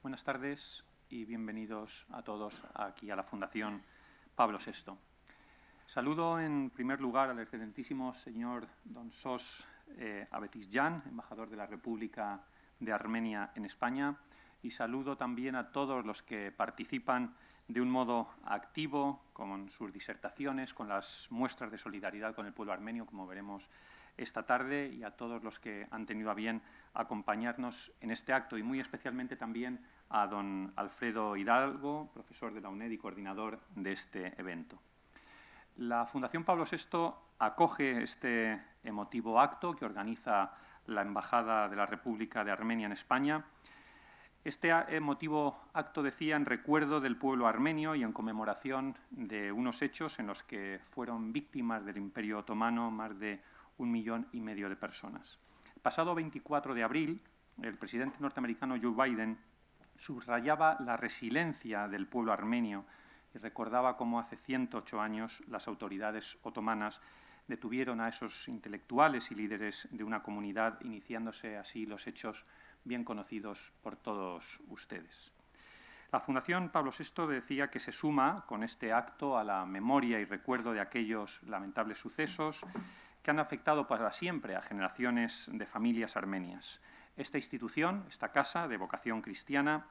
Buenas tardes y bienvenidos a todos aquí a la Fundación Pablo VI. Saludo en primer lugar al excelentísimo señor Don Sos Avetizyan, embajador de la República de Armenia en España, y saludo también a todos los que participan de un modo activo con sus disertaciones, con las muestras de solidaridad con el pueblo armenio, como veremos esta tarde, y a todos los que han tenido a bien acompañarnos en este acto, y muy especialmente también a don Alfredo Hidalgo, profesor de la UNED y coordinador de este evento. La Fundación Pablo VI acoge este emotivo acto que organiza la Embajada de la República de Armenia en España. Este emotivo acto, decía, en recuerdo del pueblo armenio y en conmemoración de unos hechos en los que fueron víctimas del Imperio Otomano más de 1,5 millones de personas. El pasado 24 de abril, el presidente norteamericano Joe Biden subrayaba la resiliencia del pueblo armenio y recordaba cómo hace 108 años las autoridades otomanas detuvieron a esos intelectuales y líderes de una comunidad, iniciándose así los hechos bien conocidos por todos ustedes. La Fundación Pablo VI decía que se suma con este acto a la memoria y recuerdo de aquellos lamentables sucesos que han afectado para siempre a generaciones de familias armenias. Esta institución, esta casa de vocación cristiana,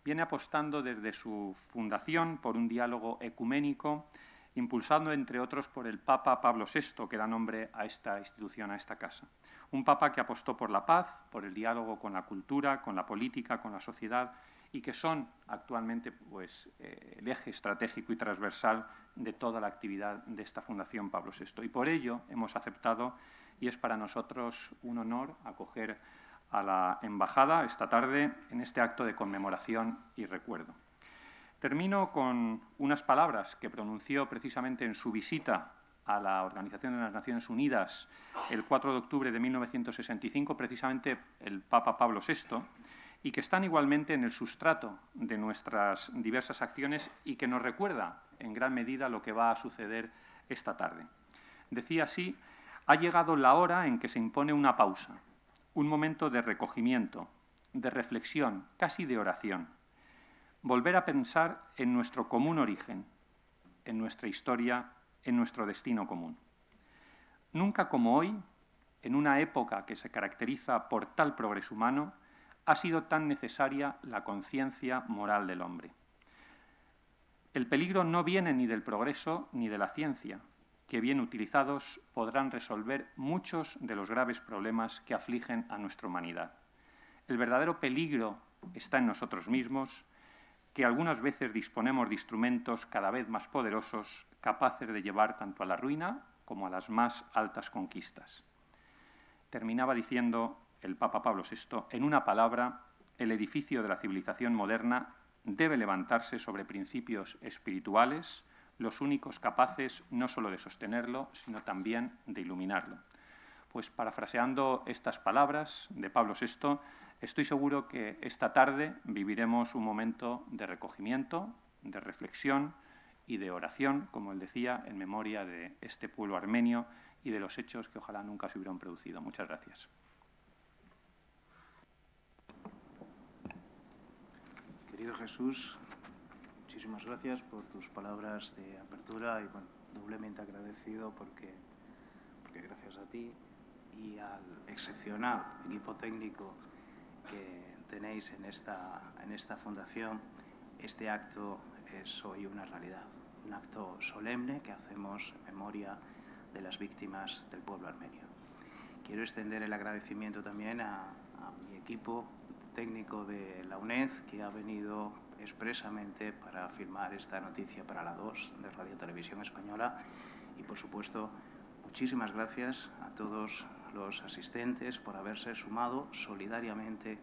viene apostando desde su fundación por un diálogo ecuménico, impulsado, entre otros, por el Papa Pablo VI, que da nombre a esta institución, a esta casa. Un Papa que apostó por la paz, por el diálogo con la cultura, con la política, con la sociedad, y que son actualmente el eje estratégico y transversal de toda la actividad de esta Fundación Pablo VI. Y por ello hemos aceptado, y es para nosotros un honor, acoger a la Embajada esta tarde en este acto de conmemoración y recuerdo. Termino con unas palabras que pronunció precisamente en su visita a la Organización de las Naciones Unidas el 4 de octubre de 1965, precisamente el Papa Pablo VI, y que están igualmente en el sustrato de nuestras diversas acciones y que nos recuerda en gran medida lo que va a suceder esta tarde. Decía así: ha llegado la hora en que se impone una pausa, un momento de recogimiento, de reflexión, casi de oración. Volver a pensar en nuestro común origen, en nuestra historia, en nuestro destino común. Nunca como hoy, en una época que se caracteriza por tal progreso humano, ha sido tan necesaria la conciencia moral del hombre. El peligro no viene ni del progreso ni de la ciencia, que bien utilizados podrán resolver muchos de los graves problemas que afligen a nuestra humanidad. El verdadero peligro está en nosotros mismos, que algunas veces disponemos de instrumentos cada vez más poderosos, capaces de llevar tanto a la ruina como a las más altas conquistas. Terminaba diciendo el Papa Pablo VI: en una palabra, el edificio de la civilización moderna debe levantarse sobre principios espirituales, los únicos capaces no solo de sostenerlo, sino también de iluminarlo. Pues parafraseando estas palabras de Pablo VI, estoy seguro que esta tarde viviremos un momento de recogimiento, de reflexión y de oración, como él decía, en memoria de este pueblo armenio y de los hechos que ojalá nunca se hubieran producido. Muchas gracias. Querido Jesús, muchísimas gracias por tus palabras de apertura y doblemente agradecido porque gracias a ti y al excepcional equipo técnico que tenéis en esta fundación, este acto es hoy una realidad, un acto solemne que hacemos en memoria de las víctimas del pueblo armenio. Quiero extender el agradecimiento también a mi equipo técnico de la UNED, que ha venido expresamente para filmar esta noticia para la 2 de Radio Televisión Española, y por supuesto muchísimas gracias a todos los asistentes por haberse sumado solidariamente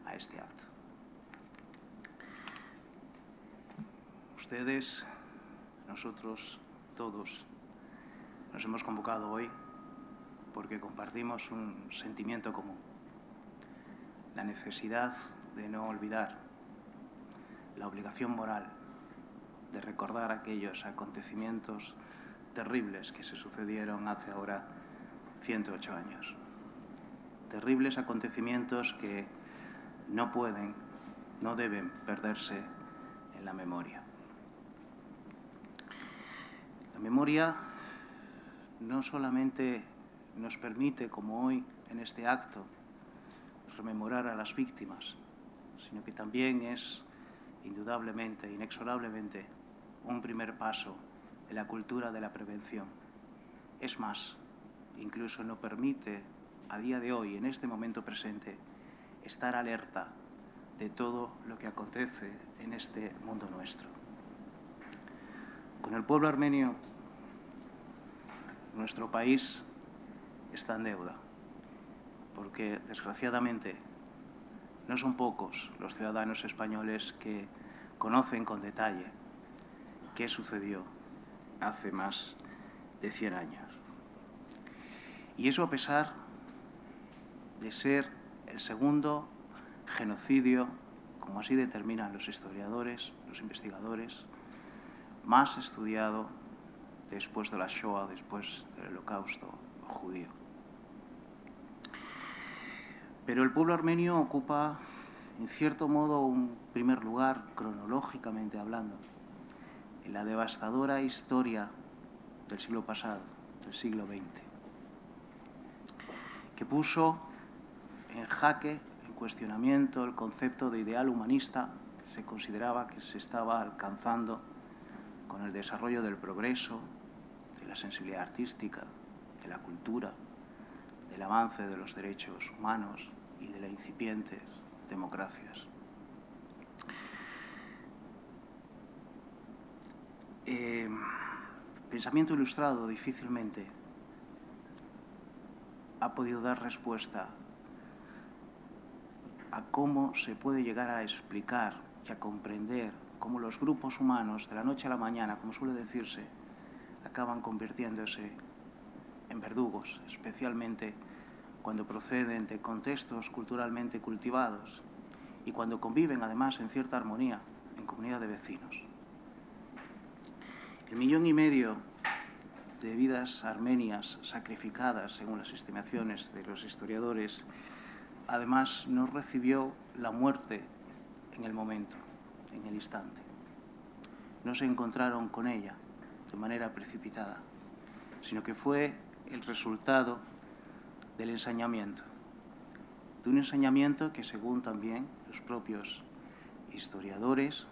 a este acto. Ustedes, nosotros, todos, nos hemos convocado hoy porque compartimos un sentimiento común: la necesidad de no olvidar, la obligación moral de recordar aquellos acontecimientos terribles que se sucedieron hace ahora 108 años. Terribles acontecimientos que no pueden no deben perderse en la memoria. La memoria no solamente nos permite, como hoy en este acto, rememorar a las víctimas, sino que también es indudablemente, inexorablemente, un primer paso en la cultura de la prevención. Es más, incluso nos permite, a día de hoy, en este momento presente, estar alerta de todo lo que acontece en este mundo nuestro. Con el pueblo armenio, nuestro país está en deuda, porque desgraciadamente no son pocos los ciudadanos españoles que conocen con detalle qué sucedió hace más de 100 años. Y eso a pesar de ser el segundo genocidio, como así determinan los historiadores, los investigadores, más estudiado después de la Shoah, después del Holocausto judío. Pero el pueblo armenio ocupa, en cierto modo, un primer lugar, cronológicamente hablando, en la devastadora historia del siglo pasado, del siglo XX, que puso en jaque, en cuestionamiento, el concepto de ideal humanista que se consideraba que se estaba alcanzando con el desarrollo del progreso, de la sensibilidad artística, de la cultura, del avance de los derechos humanos y de las incipientes democracias. Pensamiento ilustrado difícilmente ha podido dar respuesta a cómo se puede llegar a explicar y a comprender cómo los grupos humanos, de la noche a la mañana, como suele decirse, acaban convirtiéndose en verdugos, especialmente cuando proceden de contextos culturalmente cultivados y cuando conviven, además, en cierta armonía en comunidad de vecinos. 1,5 millones de vidas armenias sacrificadas, según las estimaciones de los historiadores, además no recibió la muerte en el momento, en el instante. No se encontraron con ella de manera precipitada, sino que fue el resultado del ensañamiento, de un ensañamiento que, según también los propios historiadores,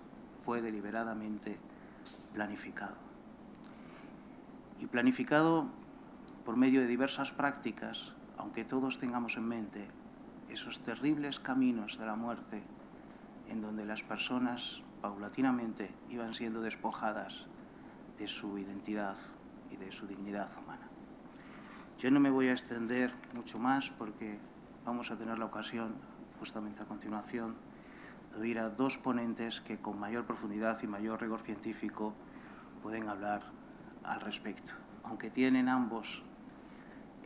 fue deliberadamente planificado. Y planificado por medio de diversas prácticas, aunque todos tengamos en mente esos terribles caminos de la muerte en donde las personas paulatinamente iban siendo despojadas de su identidad y de su dignidad humana. Yo no me voy a extender mucho más porque vamos a tener la ocasión, justamente a continuación, de oír a dos ponentes que con mayor profundidad y mayor rigor científico pueden hablar al respecto, aunque tienen ambos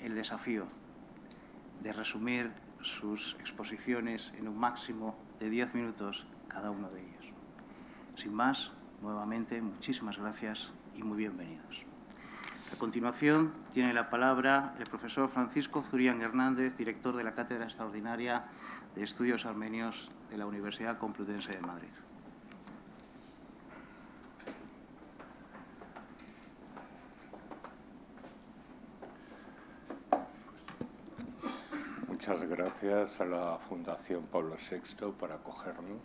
el desafío de resumir sus exposiciones en un máximo de 10 minutos cada uno de ellos. Sin más, nuevamente, muchísimas gracias y muy bienvenidos. A continuación, tiene la palabra el profesor Francisco Zurian Hernández, director de la Cátedra Extraordinaria de Estudios Armenios de la Universidad Complutense de Madrid. Muchas gracias a la Fundación Pablo VI por acogernos.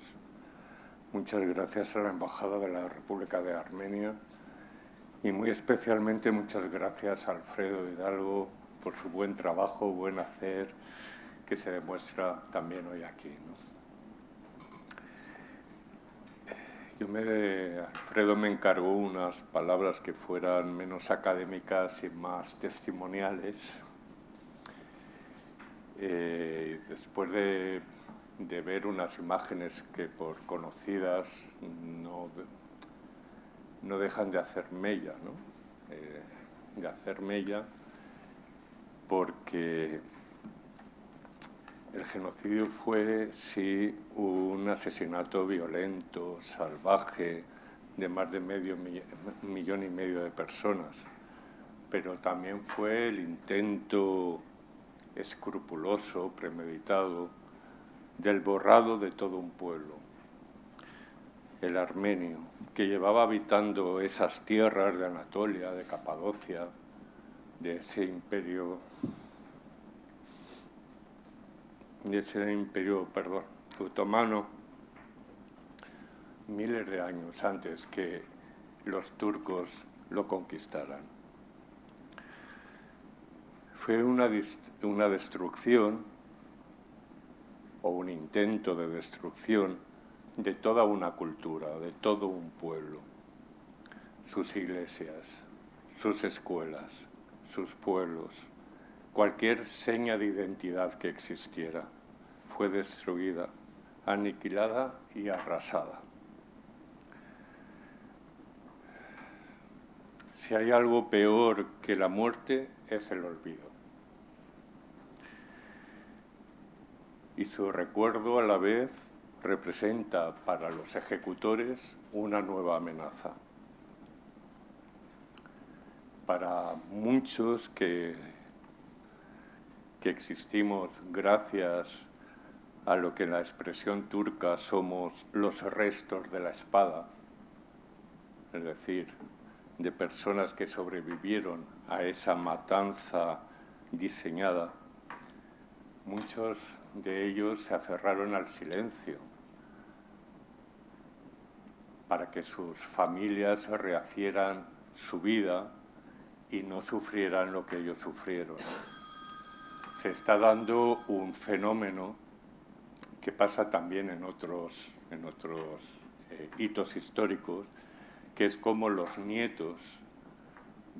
Muchas gracias a la Embajada de la República de Armenia y muy especialmente muchas gracias a Alfredo Hidalgo por su buen trabajo, buen hacer, que se demuestra también hoy aquí, ¿no? Alfredo me encargó unas palabras que fueran menos académicas y más testimoniales. Después de ver unas imágenes que por conocidas no dejan de hacer mella, ¿no? De hacer mella porque el genocidio fue, sí, un asesinato violento, salvaje, de más de 1,5 millones de personas, pero también fue el intento escrupuloso, premeditado, del borrado de todo un pueblo, el armenio, que llevaba habitando esas tierras de Anatolia, de Capadocia, de ese imperio otomano, miles de años antes que los turcos lo conquistaran. Fue una destrucción o un intento de destrucción de toda una cultura, de todo un pueblo, sus iglesias, sus escuelas, sus pueblos, cualquier seña de identidad que existiera fue destruida, aniquilada y arrasada. Si hay algo peor que la muerte, es el olvido. Y su recuerdo a la vez representa para los ejecutores una nueva amenaza. Para muchos que existimos gracias a lo que en la expresión turca somos los restos de la espada, es decir, de personas que sobrevivieron a esa matanza diseñada, muchos de ellos se aferraron al silencio para que sus familias rehacieran su vida y no sufrieran lo que ellos sufrieron. Se está dando un fenómeno que pasa también en otros hitos históricos, que es como los nietos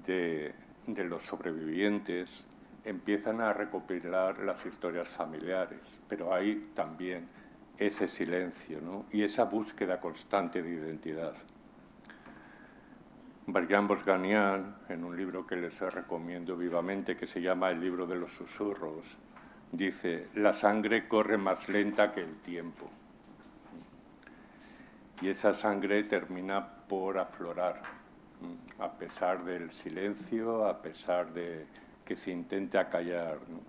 de los sobrevivientes empiezan a recopilar las historias familiares, pero hay también ese silencio, ¿no? Y esa búsqueda constante de identidad. Barjan Bosganian, en un libro que les recomiendo vivamente, que se llama El libro de los susurros, dice: la sangre corre más lenta que el tiempo. Y esa sangre termina por aflorar, a pesar del silencio, a pesar de que se intente acallar, ¿no?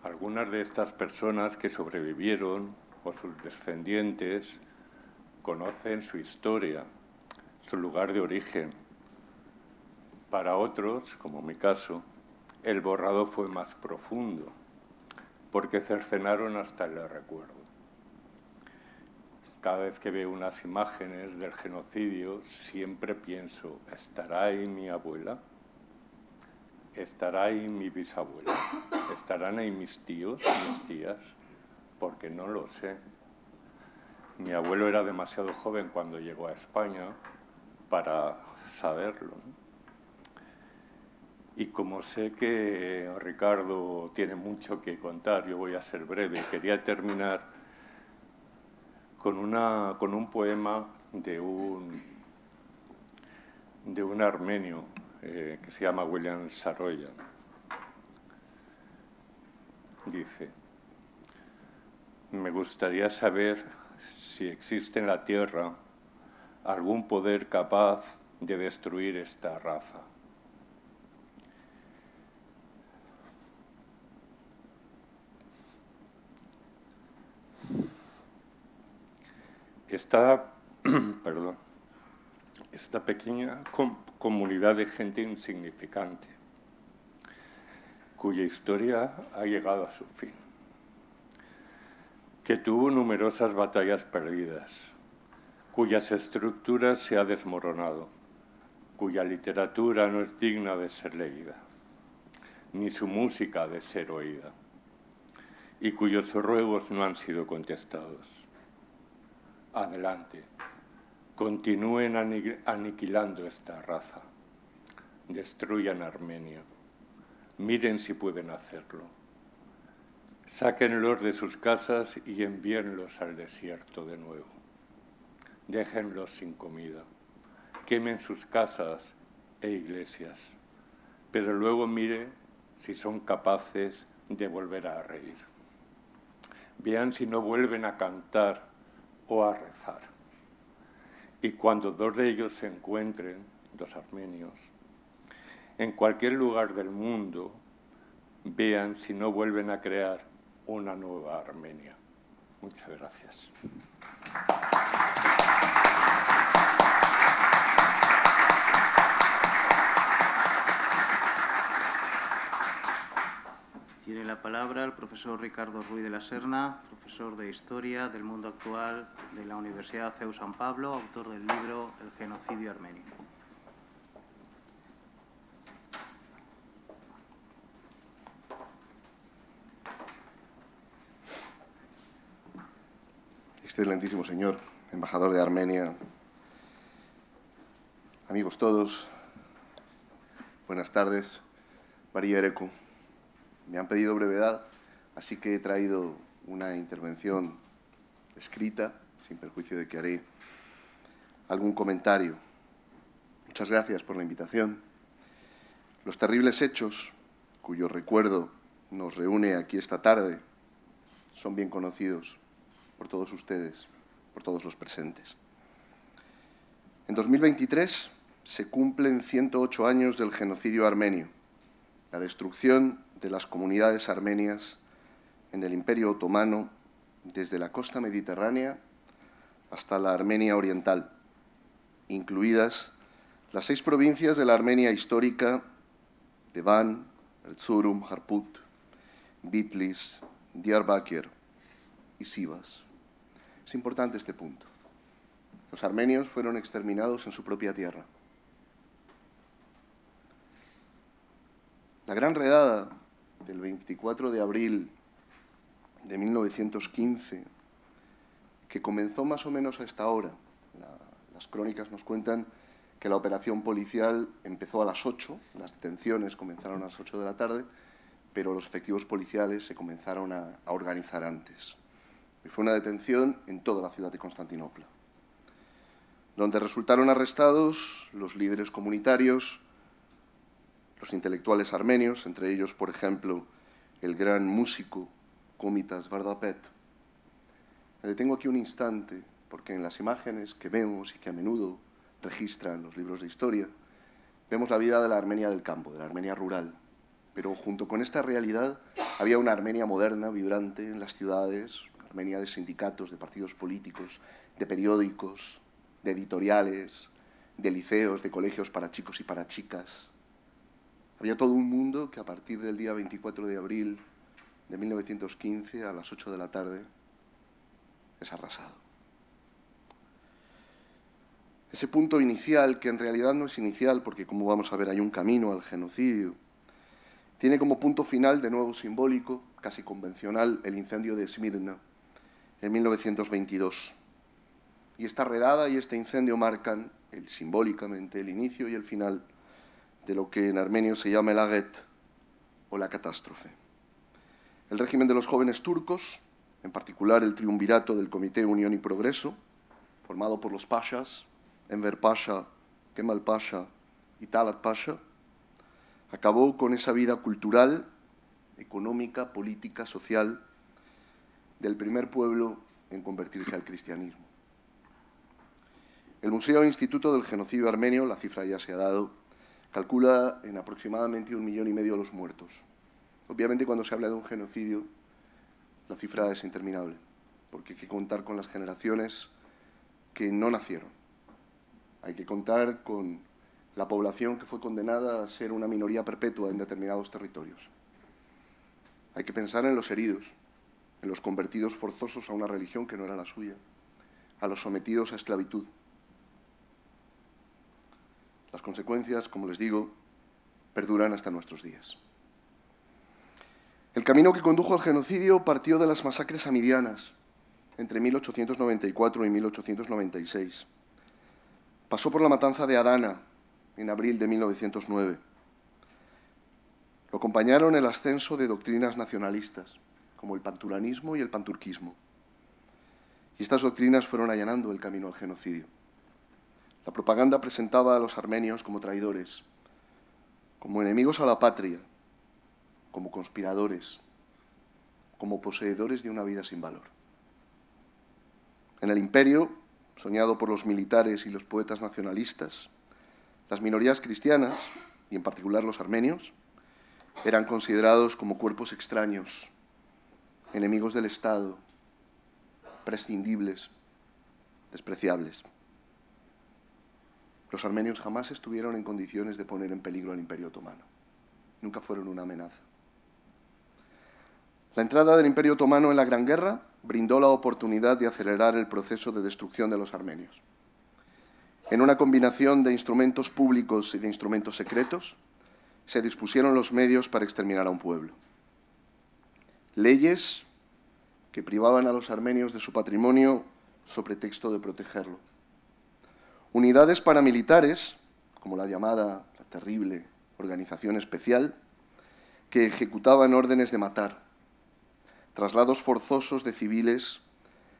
Algunas de estas personas que sobrevivieron o sus descendientes conocen su historia, su lugar de origen. Para otros, como mi caso, el borrado fue más profundo, porque cercenaron hasta el recuerdo. Cada vez que veo unas imágenes del genocidio, siempre pienso: ¿estará ahí mi abuela? ¿Estará ahí mi bisabuela? ¿Estarán ahí mis tíos, mis tías? Porque no lo sé. Mi abuelo era demasiado joven cuando llegó a España para saberlo, ¿no? Y como sé que Ricardo tiene mucho que contar, yo voy a ser breve. Quería terminar con un poema de un armenio que se llama William Saroyan. Dice: me gustaría saber si existe en la Tierra algún poder capaz de destruir esta raza. Esta pequeña comunidad de gente insignificante, cuya historia ha llegado a su fin, que tuvo numerosas batallas perdidas, cuyas estructuras se ha desmoronado, cuya literatura no es digna de ser leída, ni su música de ser oída, y cuyos ruegos no han sido contestados. Adelante, continúen aniquilando esta raza, destruyan Armenia, miren si pueden hacerlo. Sáquenlos de sus casas y envíenlos al desierto de nuevo. Déjenlos sin comida, quemen sus casas e iglesias, pero luego mire si son capaces de volver a reír. Vean si no vuelven a cantar o a rezar. Y cuando dos de ellos se encuentren, dos armenios, en cualquier lugar del mundo, vean si no vuelven a crear una nueva Armenia. Muchas gracias. Tiene la palabra el profesor Ricardo Ruiz de la Serna, profesor de Historia del Mundo Actual de la Universidad CEU San Pablo, autor del libro El genocidio armenio. Excelentísimo señor, embajador de Armenia, amigos todos, buenas tardes. María Ereco, me han pedido brevedad, así que he traído una intervención escrita, sin perjuicio de que haré algún comentario. Muchas gracias por la invitación. Los terribles hechos, cuyo recuerdo nos reúne aquí esta tarde, son bien conocidos por todos ustedes, por todos los presentes. En 2023 se cumplen 108 años del genocidio armenio, la destrucción de las comunidades armenias en el Imperio Otomano desde la costa mediterránea hasta la Armenia oriental, incluidas las 6 provincias de la Armenia histórica de Van, Erzurum, Harput, Bitlis, Diyarbakir y Sivas. Es importante este punto. Los armenios fueron exterminados en su propia tierra. La gran redada del 24 de abril de 1915, que comenzó más o menos a esta hora. Las crónicas nos cuentan que la operación policial empezó a las 8, las detenciones comenzaron a las 8 de la tarde, pero los efectivos policiales se comenzaron a organizar antes. Y fue una detención en toda la ciudad de Constantinopla, donde resultaron arrestados los líderes comunitarios, los intelectuales armenios, entre ellos, por ejemplo, el gran músico Komitas Vardapet. Me detengo aquí un instante, porque en las imágenes que vemos y que a menudo registran los libros de historia, vemos la vida de la Armenia del campo, de la Armenia rural. Pero junto con esta realidad había una Armenia moderna, vibrante en las ciudades, una Armenia de sindicatos, de partidos políticos, de periódicos, de editoriales, de liceos, de colegios para chicos y para chicas. Había todo un mundo que a partir del día 24 de abril de 1915 a las 8 de la tarde es arrasado. Ese punto inicial, que en realidad no es inicial porque, como vamos a ver, hay un camino al genocidio, tiene como punto final, de nuevo simbólico, casi convencional, el incendio de Esmirna en 1922. Y esta redada y este incendio marcan simbólicamente el inicio y el final de lo que en armenio se llama el Aget, o la catástrofe. El régimen de los jóvenes turcos, en particular el triunvirato del Comité Unión y Progreso, formado por los pashas, Enver Pasha, Kemal Pasha y Talat Pasha, acabó con esa vida cultural, económica, política, social del primer pueblo en convertirse al cristianismo. El Museo e Instituto del Genocidio Armenio, la cifra ya se ha dado, calcula en aproximadamente 1,5 millones los muertos. Obviamente, cuando se habla de un genocidio, la cifra es interminable, porque hay que contar con las generaciones que no nacieron. Hay que contar con la población que fue condenada a ser una minoría perpetua en determinados territorios. Hay que pensar en los heridos, en los convertidos forzosos a una religión que no era la suya, a los sometidos a esclavitud. Las consecuencias, como les digo, perduran hasta nuestros días. El camino que condujo al genocidio partió de las masacres hamidianas entre 1894 y 1896. Pasó por la matanza de Adana en abril de 1909. Lo acompañaron el ascenso de doctrinas nacionalistas, como el panturanismo y el panturquismo. Y estas doctrinas fueron allanando el camino al genocidio. La propaganda presentaba a los armenios como traidores, como enemigos a la patria, como conspiradores, como poseedores de una vida sin valor. En el imperio, soñado por los militares y los poetas nacionalistas, las minorías cristianas, y en particular los armenios, eran considerados como cuerpos extraños, enemigos del Estado, prescindibles, despreciables. Los armenios jamás estuvieron en condiciones de poner en peligro al Imperio Otomano. Nunca fueron una amenaza. La entrada del Imperio Otomano en la Gran Guerra brindó la oportunidad de acelerar el proceso de destrucción de los armenios. En una combinación de instrumentos públicos y de instrumentos secretos, se dispusieron los medios para exterminar a un pueblo. Leyes que privaban a los armenios de su patrimonio sobre texto de protegerlo. Unidades paramilitares, como la llamada, la terrible organización especial, que ejecutaban órdenes de matar. Traslados forzosos de civiles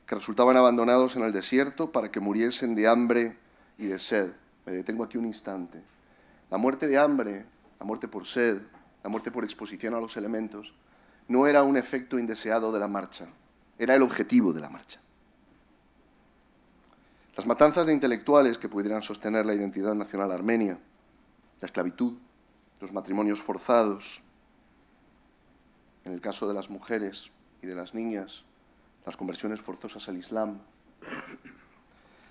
que resultaban abandonados en el desierto para que muriesen de hambre y de sed. Me detengo aquí un instante. La muerte de hambre, la muerte por sed, la muerte por exposición a los elementos, no era un efecto indeseado de la marcha, era el objetivo de la marcha. Las matanzas de intelectuales que pudieran sostener la identidad nacional armenia, la esclavitud, los matrimonios forzados, en el caso de las mujeres y de las niñas, las conversiones forzosas al Islam.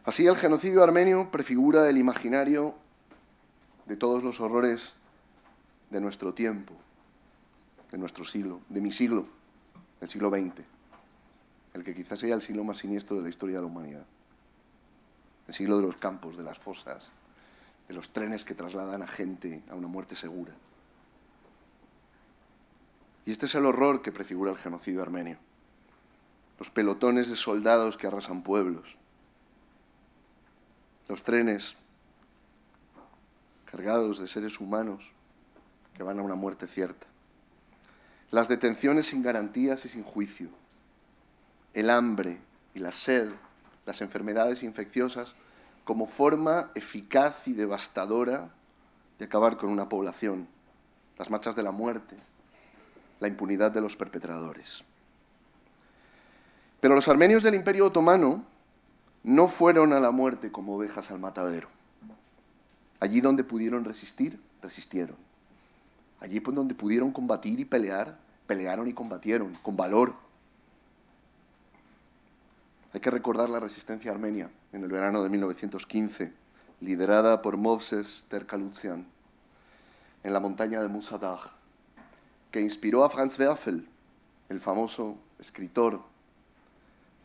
Así, el genocidio armenio prefigura el imaginario de todos los horrores de nuestro tiempo, de nuestro siglo, de mi siglo, el siglo XX, el que quizás sea el siglo más siniestro de la historia de la humanidad. El siglo de los campos, de las fosas, de los trenes que trasladan a gente a una muerte segura. Y este es el horror que prefigura el genocidio armenio. Los pelotones de soldados que arrasan pueblos. Los trenes cargados de seres humanos que van a una muerte cierta. Las detenciones sin garantías y sin juicio. El hambre y la sed, las enfermedades infecciosas, como forma eficaz y devastadora de acabar con una población. Las marchas de la muerte, la impunidad de los perpetradores. Pero los armenios del Imperio Otomano no fueron a la muerte como ovejas al matadero. Allí donde pudieron resistir, resistieron. Allí donde pudieron combatir y pelear, pelearon y combatieron, con valor. Hay que recordar la resistencia armenia en el verano de 1915, liderada por Movses Terkalutsian, en la montaña de Musadag, que inspiró a Franz Werfel, el famoso escritor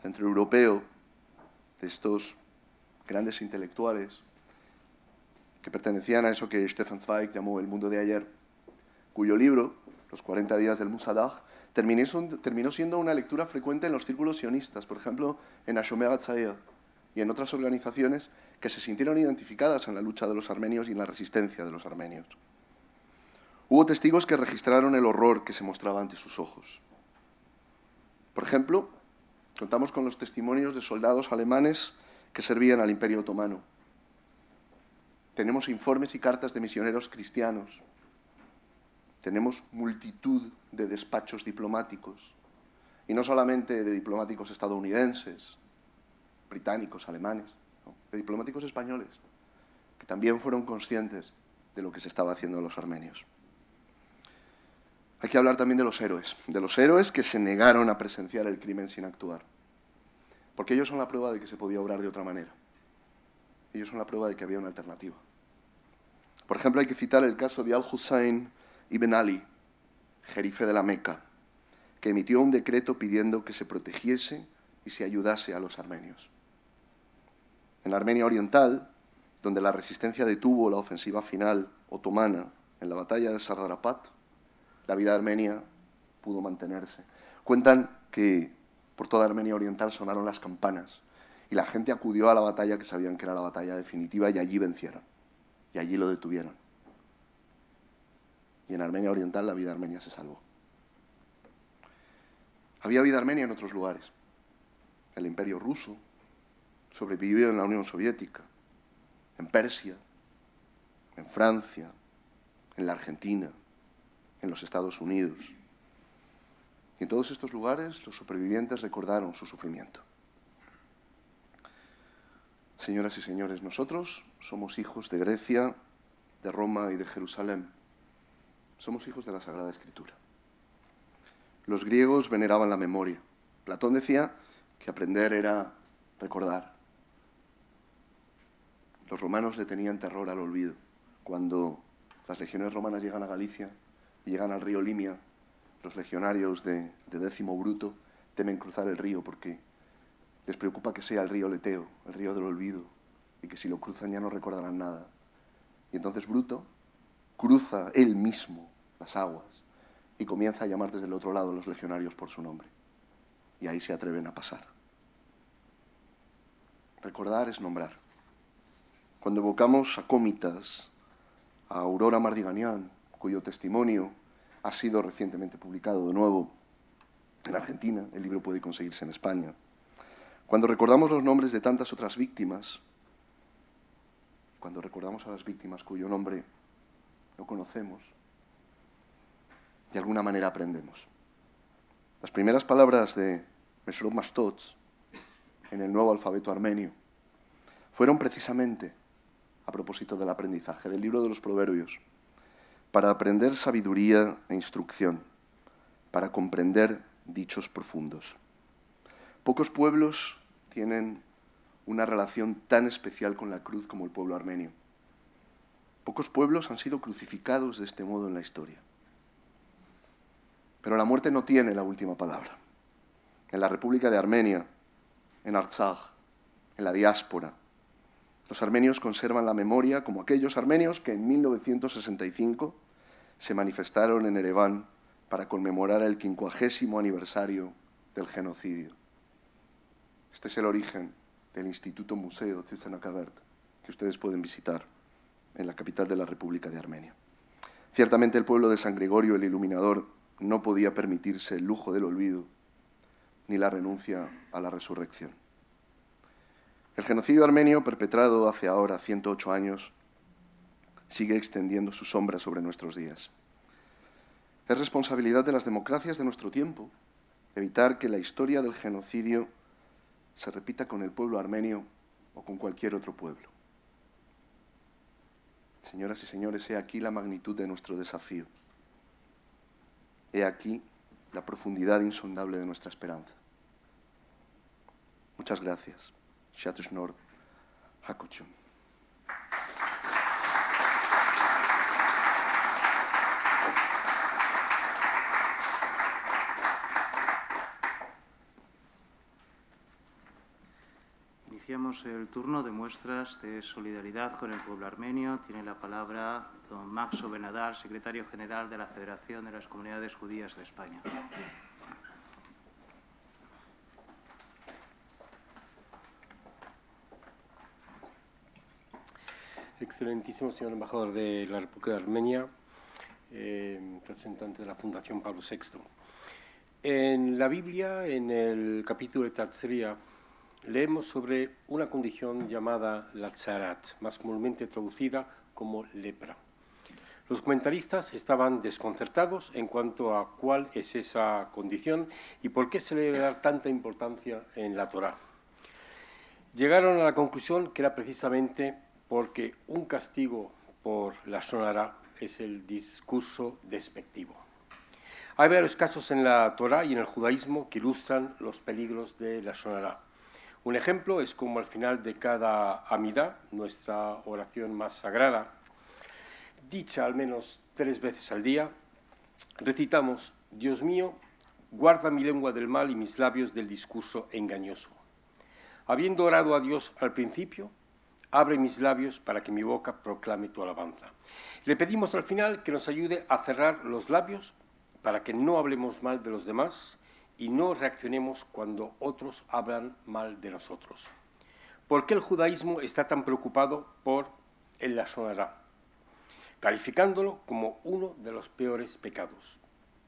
centroeuropeo de estos grandes intelectuales que pertenecían a eso que Stefan Zweig llamó el mundo de ayer, cuyo libro, Los 40 días del Musadag, terminó siendo una lectura frecuente en los círculos sionistas, por ejemplo, en Hashomer Hatzair y en otras organizaciones que se sintieron identificadas en la lucha de los armenios y en la resistencia de los armenios. Hubo testigos que registraron el horror que se mostraba ante sus ojos. Por ejemplo, contamos con los testimonios de soldados alemanes que servían al Imperio Otomano. Tenemos informes y cartas de misioneros cristianos. Tenemos multitud de despachos diplomáticos, y no solamente de diplomáticos estadounidenses, británicos, alemanes, ¿no? De diplomáticos españoles, que también fueron conscientes de lo que se estaba haciendo a los armenios. Hay que hablar también de los héroes que se negaron a presenciar el crimen sin actuar, porque ellos son la prueba de que se podía obrar de otra manera. Ellos son la prueba de que había una alternativa. Por ejemplo, hay que citar el caso de Al-Hussein Ibn Ali, jerife de la Meca, que emitió un decreto pidiendo que se protegiese y se ayudase a los armenios. En la Armenia Oriental, donde la resistencia detuvo la ofensiva final otomana en la batalla de Sardarapat, la vida armenia pudo mantenerse. Cuentan que por toda Armenia Oriental sonaron las campanas y la gente acudió a la batalla que sabían que era la batalla definitiva y allí vencieron, y allí lo detuvieron. Y en Armenia Oriental la vida armenia se salvó. Había vida armenia en otros lugares. El Imperio ruso sobrevivió en la Unión Soviética, en Persia, en Francia, en la Argentina, en los Estados Unidos. Y en todos estos lugares los supervivientes recordaron su sufrimiento. Señoras y señores, nosotros somos hijos de Grecia, de Roma y de Jerusalén. Somos hijos de la Sagrada Escritura. Los griegos veneraban la memoria. Platón decía que aprender era recordar. Los romanos le tenían terror al olvido. Cuando las legiones romanas llegan a Galicia y llegan al río Limia, los legionarios de Décimo Bruto temen cruzar el río porque les preocupa que sea el río Leteo, el río del olvido, y que si lo cruzan ya no recordarán nada. Y entonces Bruto cruza él mismo las aguas y comienza a llamar desde el otro lado a los legionarios por su nombre. Y ahí se atreven a pasar. Recordar es nombrar. Cuando evocamos a Cómitas, a Aurora Mardiganian, cuyo testimonio ha sido recientemente publicado de nuevo en Argentina, el libro puede conseguirse en España. Cuando recordamos los nombres de tantas otras víctimas, cuando recordamos a las víctimas cuyo nombre no conocemos, de alguna manera aprendemos. Las primeras palabras de Mesrop Mastots en el nuevo alfabeto armenio fueron precisamente a propósito del aprendizaje, del libro de los Proverbios, para aprender sabiduría e instrucción, para comprender dichos profundos. Pocos pueblos tienen una relación tan especial con la cruz como el pueblo armenio. Pocos pueblos han sido crucificados de este modo en la historia. Pero la muerte no tiene la última palabra. En la República de Armenia, en Artsaj, en la diáspora, los armenios conservan la memoria como aquellos armenios que en 1965 se manifestaron en Ereván para conmemorar el 50º aniversario del genocidio. Este es el origen del Instituto Museo Thyssen-Akabert, que ustedes pueden visitar en la capital de la República de Armenia. Ciertamente el pueblo de San Gregorio el Iluminador no podía permitirse el lujo del olvido ni la renuncia a la resurrección. El genocidio armenio, perpetrado hace ahora 108 años, sigue extendiendo su sombra sobre nuestros días. Es responsabilidad de las democracias de nuestro tiempo evitar que la historia del genocidio se repita con el pueblo armenio o con cualquier otro pueblo. Señoras y señores, he aquí la magnitud de nuestro desafío. He aquí la profundidad insondable de nuestra esperanza. Muchas gracias. Shatushnor Hakuchun. Iniciamos el turno de muestras de solidaridad con el pueblo armenio. Tiene la palabra don Maxo Benadar, secretario general de la Federación de las Comunidades Judías de España. Excelentísimo señor embajador de la República de Armenia, representante de la Fundación Pablo VI. En la Biblia, en el capítulo de Tatzria, leemos sobre una condición llamada la tzarat, más comúnmente traducida como lepra. Los comentaristas estaban desconcertados en cuanto a cuál es esa condición y por qué se le debe dar tanta importancia en la Torá. Llegaron a la conclusión que era precisamente porque un castigo por la Lashon Hara es el discurso despectivo. Hay varios casos en la Torá y en el judaísmo que ilustran los peligros de la Lashon Hara. Un ejemplo es como al final de cada Amidá, nuestra oración más sagrada, dicha al menos 3 veces al día, recitamos: Dios mío, guarda mi lengua del mal y mis labios del discurso engañoso. Habiendo orado a Dios al principio, abre mis labios para que mi boca proclame tu alabanza. Le pedimos al final que nos ayude a cerrar los labios para que no hablemos mal de los demás y no reaccionemos cuando otros hablan mal de nosotros. ¿Por qué el judaísmo está tan preocupado por el Lashon Hara, calificándolo como uno de los peores pecados?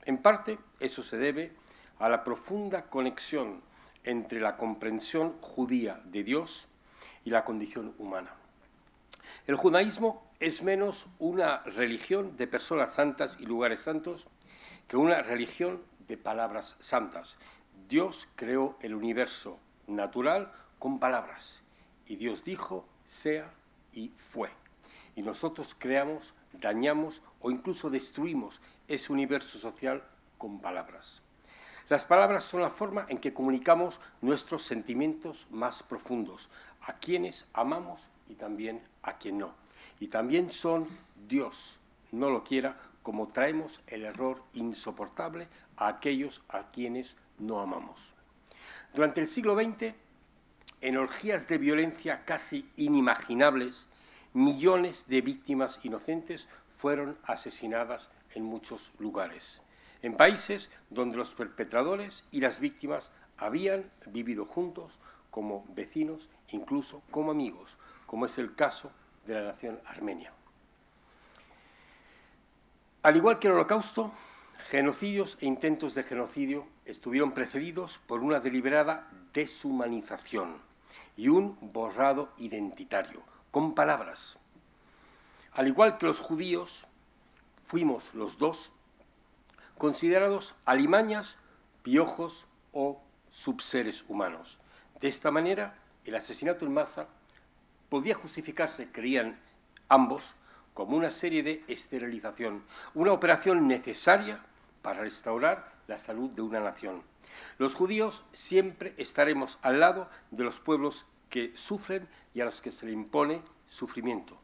En parte, eso se debe a la profunda conexión entre la comprensión judía de Dios y la condición humana. El judaísmo es menos una religión de personas santas y lugares santos que una religión de palabras santas. Dios creó el universo natural con palabras y Dios dijo, sea y fue. Y nosotros creamos, dañamos o incluso destruimos ese universo social con palabras. Las palabras son la forma en que comunicamos nuestros sentimientos más profundos, a quienes amamos y también a quien no. Y también son, Dios no lo quiera, como traemos el error insoportable a aquellos a quienes no amamos. Durante el siglo XX, en orgías de violencia casi inimaginables, millones de víctimas inocentes fueron asesinadas en muchos lugares, en países donde los perpetradores y las víctimas habían vivido juntos como vecinos, incluso como amigos, como es el caso de la nación armenia. Al igual que el Holocausto, genocidios e intentos de genocidio estuvieron precedidos por una deliberada deshumanización y un borrado identitario, con palabras. Al igual que los judíos, fuimos los dos considerados alimañas, piojos o subseres humanos. De esta manera, el asesinato en masa podía justificarse, creían ambos, como una serie de esterilización, una operación necesaria para restaurar la salud de una nación. Los judíos siempre estaremos al lado de los pueblos que sufren y a los que se le impone sufrimiento,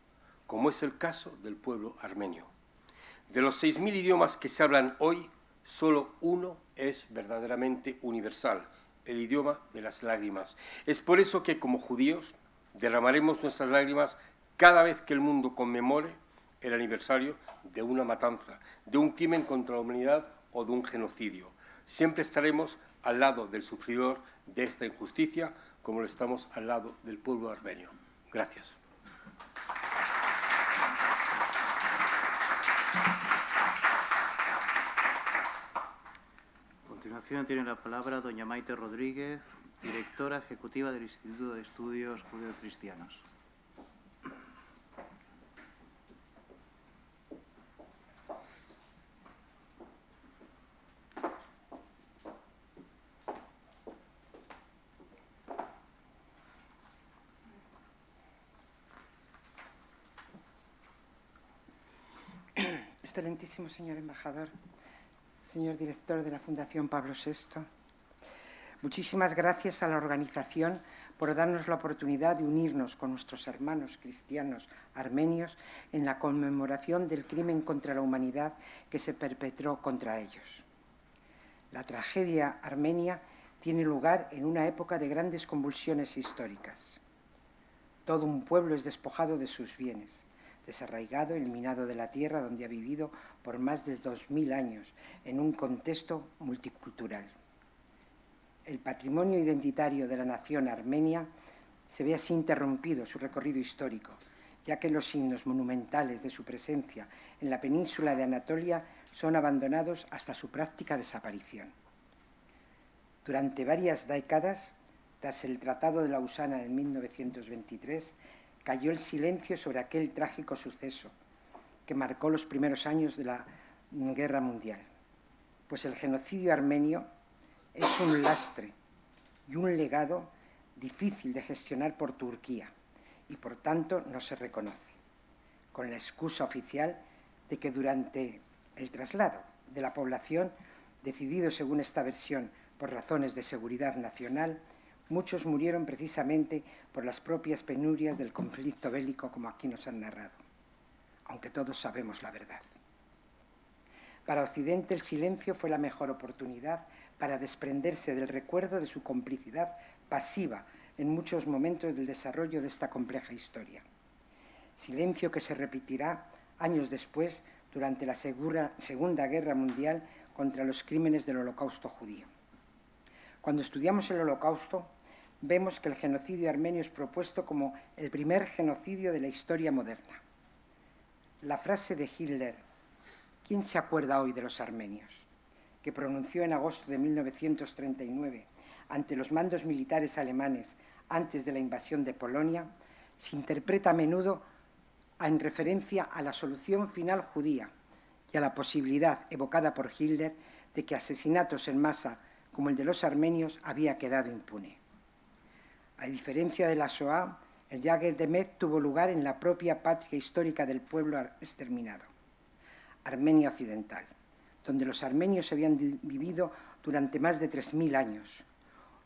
como es el caso del pueblo armenio. De los 6.000 idiomas que se hablan hoy, solo uno es verdaderamente universal, el idioma de las lágrimas. Es por eso que, como judíos, derramaremos nuestras lágrimas cada vez que el mundo conmemore el aniversario de una matanza, de un crimen contra la humanidad o de un genocidio. Siempre estaremos al lado del sufridor de esta injusticia, como lo estamos al lado del pueblo armenio. Gracias. A continuación tiene la palabra doña Maite Rodríguez, directora ejecutiva del Instituto de Estudios Judeocristianos. Excelentísimo señor embajador, señor director de la Fundación Pablo VI, muchísimas gracias a la organización por darnos la oportunidad de unirnos con nuestros hermanos cristianos armenios en la conmemoración del crimen contra la humanidad que se perpetró contra ellos. La tragedia armenia tiene lugar en una época de grandes convulsiones históricas. Todo un pueblo es despojado de sus bienes, desarraigado, eliminado de la tierra donde ha vivido por más de 2000 años, en un contexto multicultural. El patrimonio identitario de la nación armenia se ve así interrumpido su recorrido histórico, ya que los signos monumentales de su presencia en la península de Anatolia son abandonados hasta su práctica desaparición. Durante varias décadas, tras el Tratado de Lausana en 1923, cayó el silencio sobre aquel trágico suceso que marcó los primeros años de la Guerra Mundial, pues el genocidio armenio es un lastre y un legado difícil de gestionar por Turquía y, por tanto, no se reconoce, con la excusa oficial de que durante el traslado de la población, decidido según esta versión por razones de seguridad nacional, muchos murieron precisamente por las propias penurias del conflicto bélico, como aquí nos han narrado, aunque todos sabemos la verdad. Para Occidente el silencio fue la mejor oportunidad para desprenderse del recuerdo de su complicidad pasiva en muchos momentos del desarrollo de esta compleja historia. Silencio que se repetirá años después durante la Segunda Guerra Mundial contra los crímenes del Holocausto judío. Cuando estudiamos el Holocausto, vemos que el genocidio armenio es propuesto como el primer genocidio de la historia moderna. La frase de Hitler, ¿quién se acuerda hoy de los armenios?, que pronunció en agosto de 1939 ante los mandos militares alemanes antes de la invasión de Polonia, se interpreta a menudo en referencia a la solución final judía y a la posibilidad evocada por Hitler de que asesinatos en masa como el de los armenios había quedado impune. A diferencia de la Shoah, el Yagel Demet tuvo lugar en la propia patria histórica del pueblo exterminado, Armenia Occidental, donde los armenios habían vivido durante más de 3.000 años.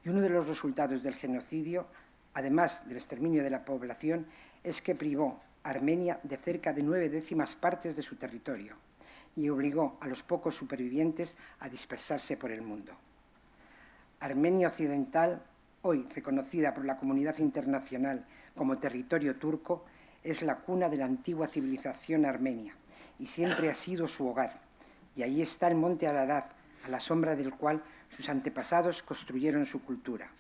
Y uno de los resultados del genocidio, además del exterminio de la población, es que privó a Armenia de cerca de 9/10 partes de su territorio y obligó a los pocos supervivientes a dispersarse por el mundo. Armenia Occidental, hoy reconocida por la comunidad internacional como territorio turco, es la cuna de la antigua civilización armenia y siempre ha sido su hogar. Y ahí está el monte Ararat, a la sombra del cual sus antepasados construyeron su cultura.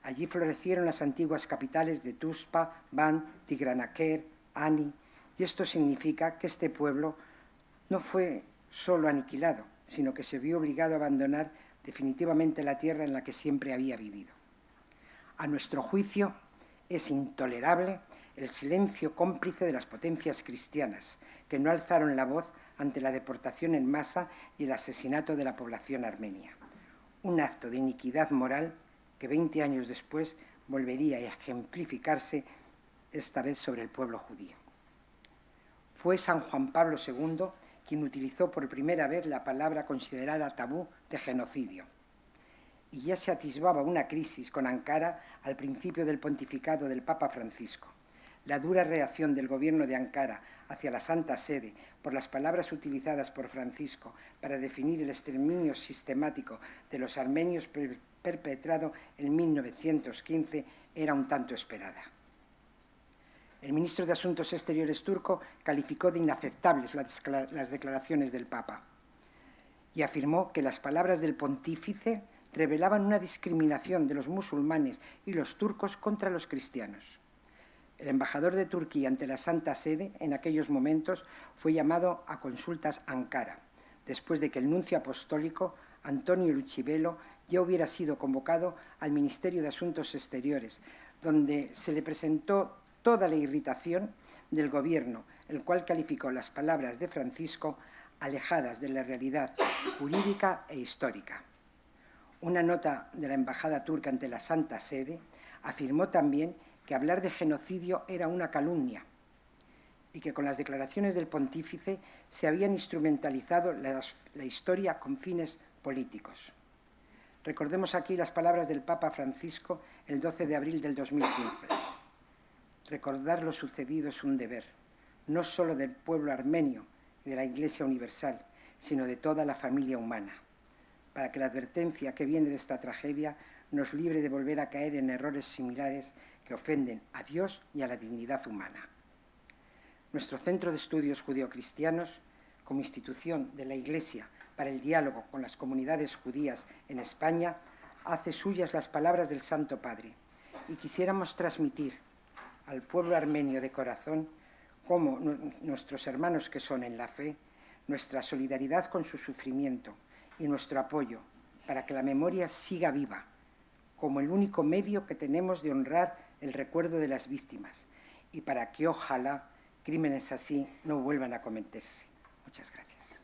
Allí florecieron las antiguas capitales de Tuspa, Van, Tigranakert, Ani, y esto significa que este pueblo no fue solo aniquilado, sino que se vio obligado a abandonar definitivamente la tierra en la que siempre había vivido. A nuestro juicio, es intolerable el silencio cómplice de las potencias cristianas, que no alzaron la voz ante la deportación en masa y el asesinato de la población armenia. Un acto de iniquidad moral que 20 años después volvería a ejemplificarse, esta vez sobre el pueblo judío. Fue San Juan Pablo II quien utilizó por primera vez la palabra considerada tabú de genocidio. Y ya se atisbaba una crisis con Ankara al principio del pontificado del Papa Francisco. La dura reacción del gobierno de Ankara hacia la Santa Sede por las palabras utilizadas por Francisco para definir el exterminio sistemático de los armenios perpetrado en 1915 era un tanto esperada. El ministro de Asuntos Exteriores turco calificó de inaceptables las declaraciones del Papa y afirmó que las palabras del pontífice revelaban una discriminación de los musulmanes y los turcos contra los cristianos. El embajador de Turquía ante la Santa Sede en aquellos momentos fue llamado a consultas a Ankara, después de que el nuncio apostólico, Antonio Lucibelo, ya hubiera sido convocado al Ministerio de Asuntos Exteriores, donde se le presentó toda la irritación del gobierno, el cual calificó las palabras de Francisco alejadas de la realidad jurídica e histórica. Una nota de la Embajada turca ante la Santa Sede afirmó también que hablar de genocidio era una calumnia y que con las declaraciones del pontífice se habían instrumentalizado la historia con fines políticos. Recordemos aquí las palabras del Papa Francisco el 12 de abril del 2015. Recordar lo sucedido es un deber, no solo del pueblo armenio y de la Iglesia Universal, sino de toda la familia humana, para que la advertencia que viene de esta tragedia nos libre de volver a caer en errores similares que ofenden a Dios y a la dignidad humana. Nuestro Centro de Estudios Judeocristianos, como institución de la Iglesia para el diálogo con las comunidades judías en España, hace suyas las palabras del Santo Padre y quisiéramos transmitir al pueblo armenio de corazón como nuestros hermanos que son en la fe, nuestra solidaridad con su sufrimiento y nuestro apoyo para que la memoria siga viva, como el único medio que tenemos de honrar el recuerdo de las víctimas y para que ojalá crímenes así no vuelvan a cometerse. Muchas gracias.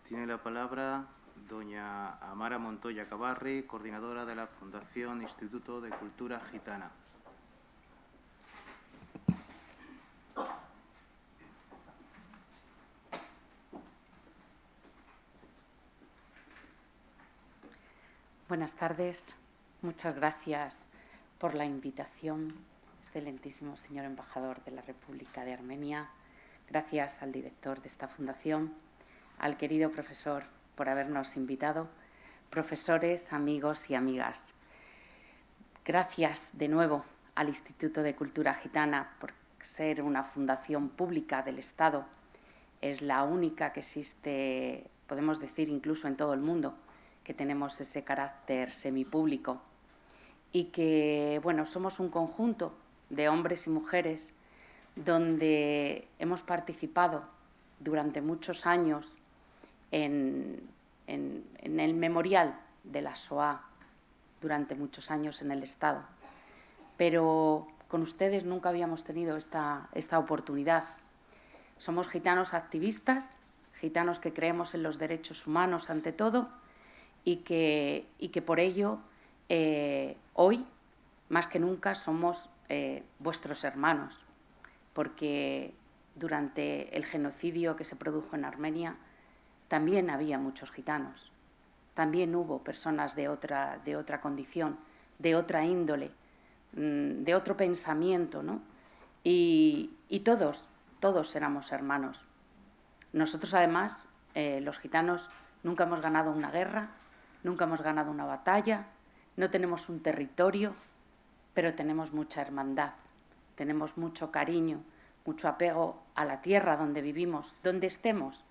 Tiene la palabra doña Amara Montoya Cabarri, coordinadora de la Fundación Instituto de Cultura Gitana. Buenas tardes, muchas gracias por la invitación, excelentísimo señor embajador de la República de Armenia. Gracias al director de esta fundación, al querido profesor por habernos invitado, profesores, amigos y amigas. Gracias de nuevo al Instituto de Cultura Gitana por ser una fundación pública del Estado. Es la única que existe, podemos decir, incluso en todo el mundo, que tenemos ese carácter semipúblico y que, bueno, somos un conjunto de hombres y mujeres donde hemos participado durante muchos años en el memorial de la Shoah, durante muchos años en el Estado. Pero con ustedes nunca habíamos tenido esta oportunidad. Somos gitanos activistas, gitanos que creemos en los derechos humanos ante todo y que por ello hoy, más que nunca, somos vuestros hermanos. porque durante el genocidio que se produjo en Armenia también había muchos gitanos, también hubo personas de otra condición, de otra índole, de otro pensamiento, ¿no? Y todos éramos hermanos. Nosotros, además, los gitanos, nunca hemos ganado una guerra, nunca hemos ganado una batalla, no tenemos un territorio, pero tenemos mucha hermandad, tenemos mucho cariño, mucho apego a la tierra donde vivimos, donde estemos.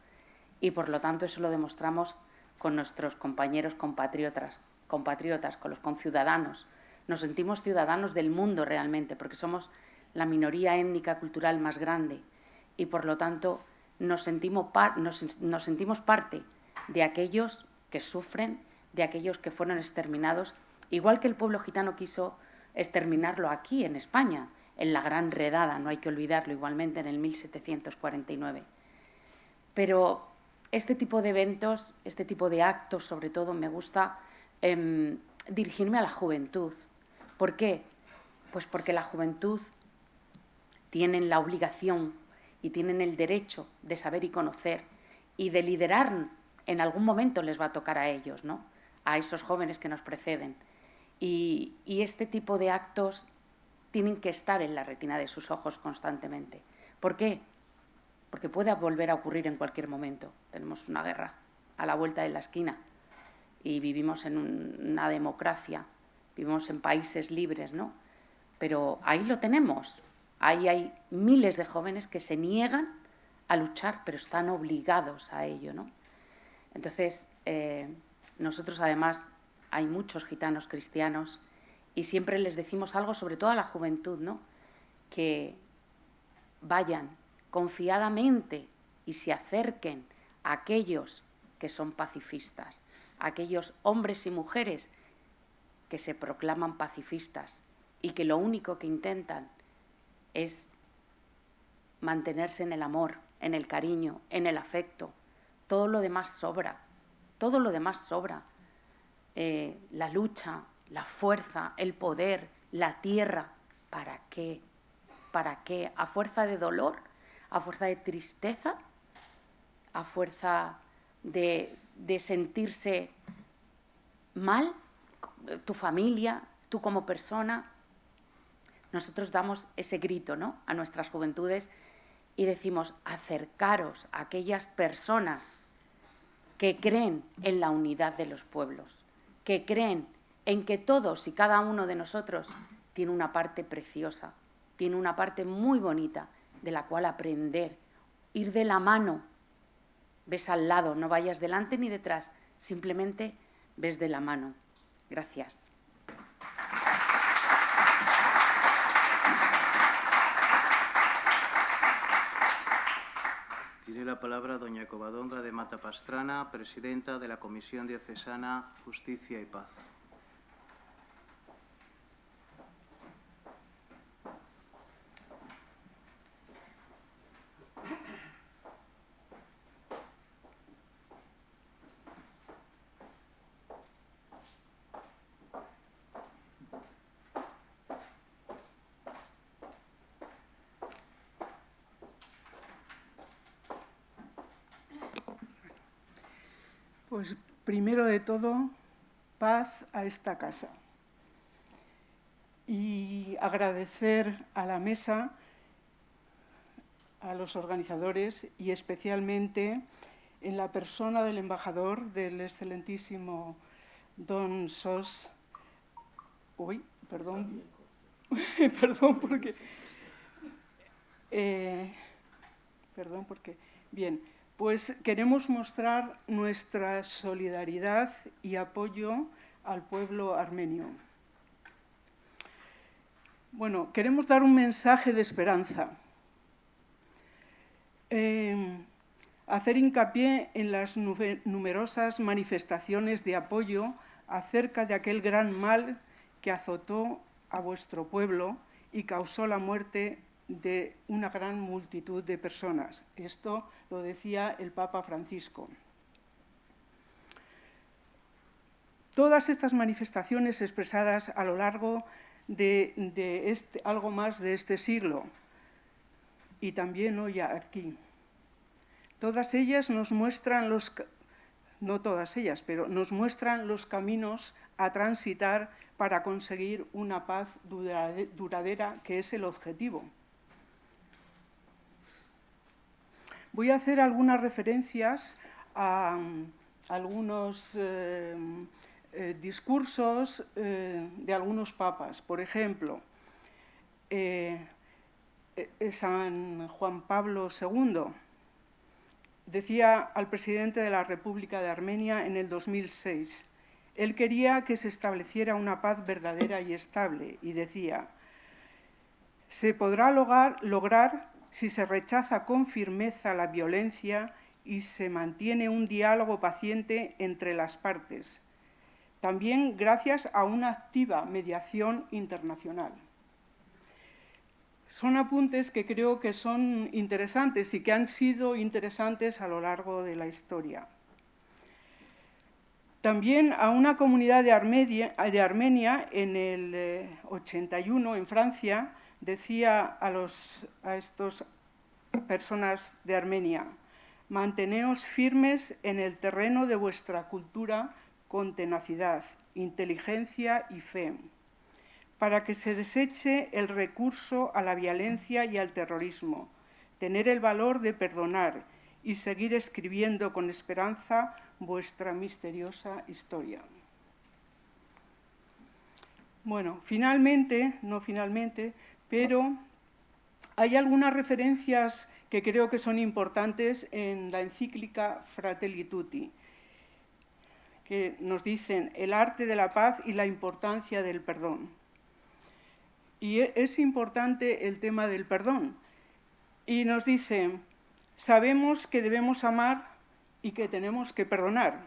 Y, por lo tanto, eso lo demostramos con nuestros compañeros compatriotas, con los conciudadanos. Nos sentimos ciudadanos del mundo realmente, porque somos la minoría étnica cultural más grande y, por lo tanto, nos sentimos parte de aquellos que sufren, de aquellos que fueron exterminados, igual que el pueblo gitano quiso exterminarlo aquí, en España, en la Gran Redada, no hay que olvidarlo, igualmente en el 1749. Pero este tipo de eventos, este tipo de actos, sobre todo, me gusta dirigirme a la juventud. ¿Por qué? Pues porque la juventud tienen la obligación y tienen el derecho de saber y conocer y de liderar. En algún momento les va a tocar a ellos, ¿no? A esos jóvenes que nos preceden. Y este tipo de actos tienen que estar en la retina de sus ojos constantemente. ¿Por qué? Porque puede volver a ocurrir en cualquier momento. Tenemos una guerra a la vuelta de la esquina y vivimos en una democracia, vivimos en países libres, ¿no? Pero ahí lo tenemos. Ahí hay miles de jóvenes que se niegan a luchar, pero están obligados a ello, ¿no? Entonces, nosotros además hay muchos gitanos cristianos y siempre les decimos algo, sobre todo a la juventud, ¿no? Que vayan confiadamente y se acerquen a aquellos que son pacifistas, a aquellos hombres y mujeres que se proclaman pacifistas y que lo único que intentan es mantenerse en el amor, en el cariño, en el afecto. Todo lo demás sobra, todo lo demás sobra. La lucha, la fuerza, el poder, la tierra, ¿para qué? ¿Para qué? ¿A fuerza de dolor? ¿A fuerza de tristeza? ¿A fuerza de sentirse mal? ¿Tu familia? ¿Tú como persona? Nosotros damos ese grito, ¿no?, a nuestras juventudes y decimos: acercaros a aquellas personas que creen en la unidad de los pueblos, que creen en que todos y cada uno de nosotros tiene una parte preciosa, tiene una parte muy bonita de la cual aprender, ir de la mano. Ves al lado, no vayas delante ni detrás, simplemente ves de la mano. Gracias. Tiene la palabra doña Covadonga de Mata Pastrana, presidenta de la Comisión Diocesana Justicia y Paz. Pues primero de todo, paz a esta casa. Y agradecer a la mesa, a los organizadores y especialmente en la persona del embajador, del excelentísimo don Sos. Uy, perdón. Perdón porque... Bien. Pues queremos mostrar nuestra solidaridad y apoyo al pueblo armenio. Bueno, queremos dar un mensaje de esperanza. Hacer hincapié en las numerosas manifestaciones de apoyo acerca de aquel gran mal que azotó a vuestro pueblo y causó la muerte de una gran multitud de personas. Esto lo decía el Papa Francisco. Todas estas manifestaciones expresadas a lo largo de algo más de este siglo y también hoy aquí. Todas ellas nos muestran no todas ellas, pero nos muestran los caminos a transitar para conseguir una paz duradera, que es el objetivo. Voy a hacer algunas referencias a algunos discursos de algunos papas. Por ejemplo, San Juan Pablo II decía al presidente de la República de Armenia en el 2006, él quería que se estableciera una paz verdadera y estable y decía, se podrá lograr si se rechaza con firmeza la violencia y se mantiene un diálogo paciente entre las partes, también gracias a una activa mediación internacional. Son apuntes que creo que son interesantes y que han sido interesantes a lo largo de la historia. También a una comunidad de Armenia en el 81, en Francia, decía a estas personas de Armenia, manteneos firmes en el terreno de vuestra cultura con tenacidad, inteligencia y fe, para que se deseche el recurso a la violencia y al terrorismo, tener el valor de perdonar y seguir escribiendo con esperanza vuestra misteriosa historia. Bueno, pero hay algunas referencias que creo que son importantes en la encíclica Fratelli Tutti, que nos dicen el arte de la paz y la importancia del perdón. Y es importante el tema del perdón. Y nos dice, sabemos que debemos amar y que tenemos que perdonar,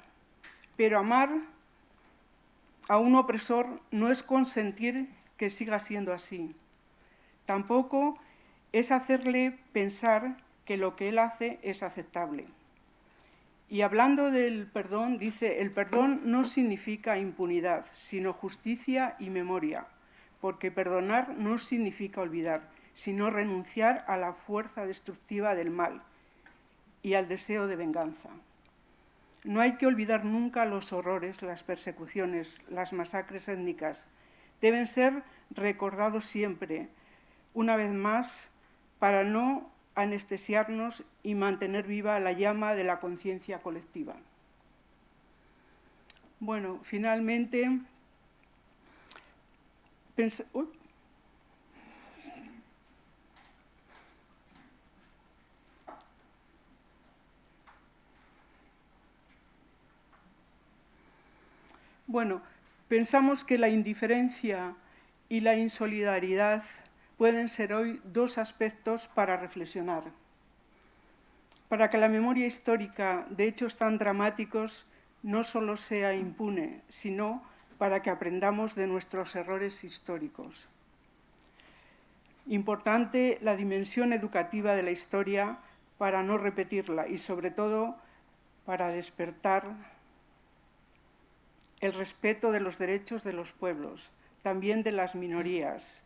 pero amar a un opresor no es consentir que siga siendo así. Tampoco es hacerle pensar que lo que él hace es aceptable. Y hablando del perdón, dice, el perdón no significa impunidad, sino justicia y memoria, porque perdonar no significa olvidar, sino renunciar a la fuerza destructiva del mal y al deseo de venganza. No hay que olvidar nunca los horrores, las persecuciones, las masacres étnicas. Deben ser recordados siempre, una vez más, para no anestesiarnos y mantener viva la llama de la conciencia colectiva. Bueno, finalmente, pensamos que la indiferencia y la insolidaridad pueden ser hoy dos aspectos para reflexionar. Para que la memoria histórica de hechos tan dramáticos no solo sea impune, sino para que aprendamos de nuestros errores históricos. Importante la dimensión educativa de la historia para no repetirla y, sobre todo, para despertar el respeto de los derechos de los pueblos, también de las minorías,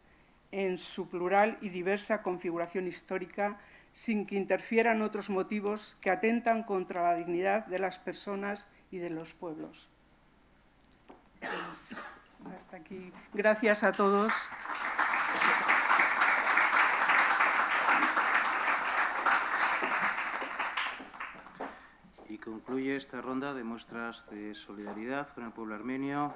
en su plural y diversa configuración histórica, sin que interfieran otros motivos que atentan contra la dignidad de las personas y de los pueblos. Hasta aquí. Gracias a todos. Y concluye esta ronda de muestras de solidaridad con el pueblo armenio,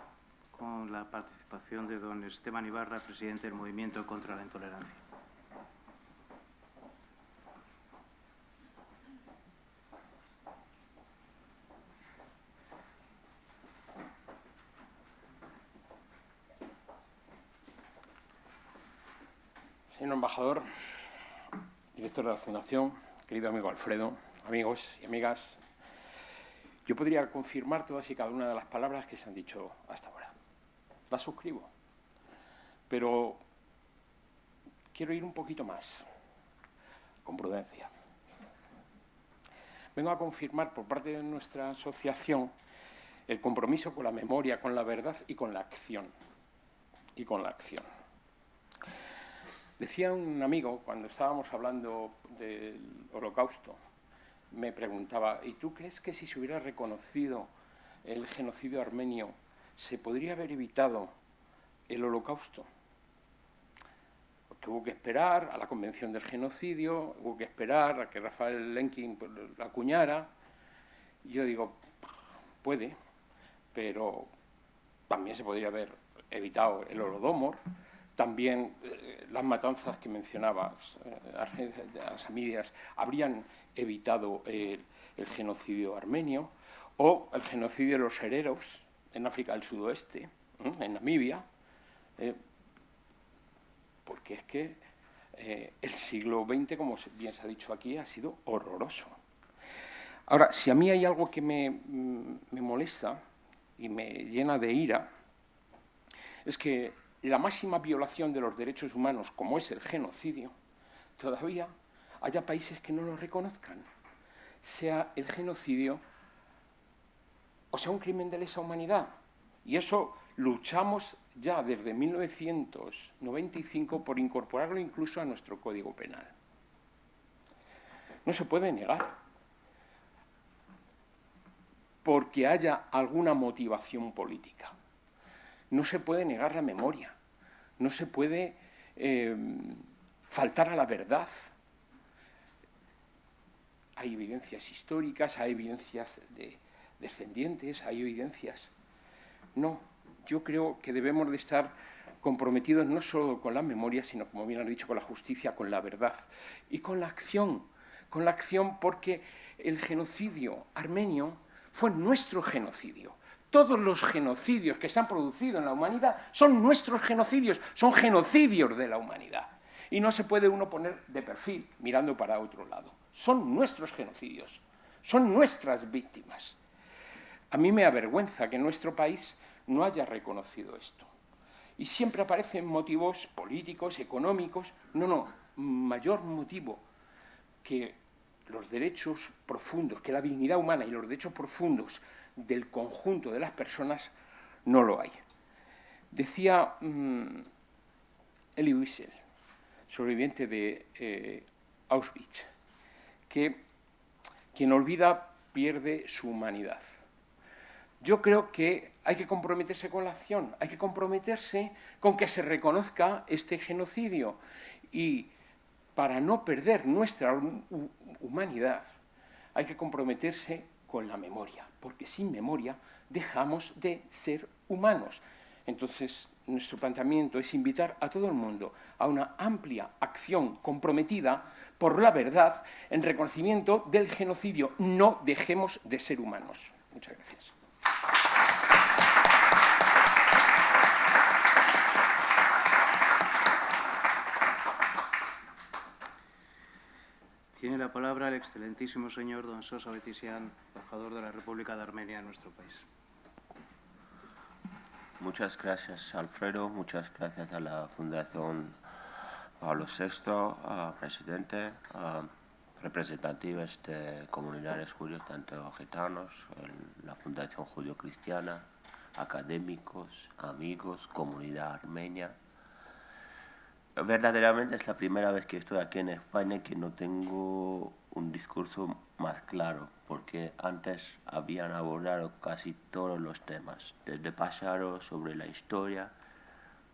con la participación de don Esteban Ibarra, presidente del Movimiento contra la Intolerancia. Señor embajador, director de la Fundación, querido amigo Alfredo, amigos y amigas, yo podría confirmar todas y cada una de las palabras que se han dicho hasta ahora. Las suscribo, pero quiero ir un poquito más, con prudencia. Vengo a confirmar por parte de nuestra asociación el compromiso con la memoria, con la verdad y con la acción. Decía un amigo, cuando estábamos hablando del Holocausto, me preguntaba, ¿y tú crees que si se hubiera reconocido el genocidio armenio, se podría haber evitado el Holocausto? Porque hubo que esperar a la Convención del Genocidio, hubo que esperar a que Rafael Lemkin la acuñara. Yo digo, puede, pero también se podría haber evitado el Holodomor, también las matanzas que mencionabas, las Hamidias, habrían evitado el genocidio armenio, o el genocidio de los hereros en África del Sudoeste, en Namibia, porque es que el siglo XX, como bien se ha dicho aquí, ha sido horroroso. Ahora, si a mí hay algo que me molesta y me llena de ira, es que la máxima violación de los derechos humanos, como es el genocidio, todavía haya países que no lo reconozcan, sea el genocidio o sea un crimen de lesa humanidad. Y eso luchamos ya desde 1995 por incorporarlo incluso a nuestro Código Penal. No se puede negar porque haya alguna motivación política. No se puede negar la memoria, no se puede faltar a la verdad. Hay evidencias históricas, hay evidencias descendientes, hay evidencias. No, yo creo que debemos de estar comprometidos no solo con la memoria, sino, como bien han dicho, con la justicia, con la verdad y con la acción porque el genocidio armenio fue nuestro genocidio. Todos los genocidios que se han producido en la humanidad son nuestros genocidios, son genocidios de la humanidad. Y no se puede uno poner de perfil mirando para otro lado. Son nuestros genocidios, son nuestras víctimas. A mí me avergüenza que nuestro país no haya reconocido esto. Y siempre aparecen motivos políticos, económicos. No, mayor motivo que los derechos profundos, que la dignidad humana y los derechos profundos del conjunto de las personas, no lo hay. Decía Elie Wiesel, sobreviviente de Auschwitz, que quien olvida pierde su humanidad. Yo creo que hay que comprometerse con la acción, hay que comprometerse con que se reconozca este genocidio y para no perder nuestra humanidad hay que comprometerse con la memoria, porque sin memoria dejamos de ser humanos. Entonces, nuestro planteamiento es invitar a todo el mundo a una amplia acción comprometida por la verdad en reconocimiento del genocidio. No dejemos de ser humanos. Muchas gracias. Tiene la palabra el excelentísimo señor don Sos Avetisian, embajador de la República de Armenia en nuestro país. Muchas gracias, Alfredo. Muchas gracias a la Fundación Pablo VI, presidente, representantes de comunidades judías, tanto gitanos, la Fundación Judío-Cristiana, académicos, amigos, comunidad armenia. Verdaderamente es la primera vez que estoy aquí en España que no tengo un discurso más claro, porque antes habían abordado casi todos los temas, desde pasado sobre la historia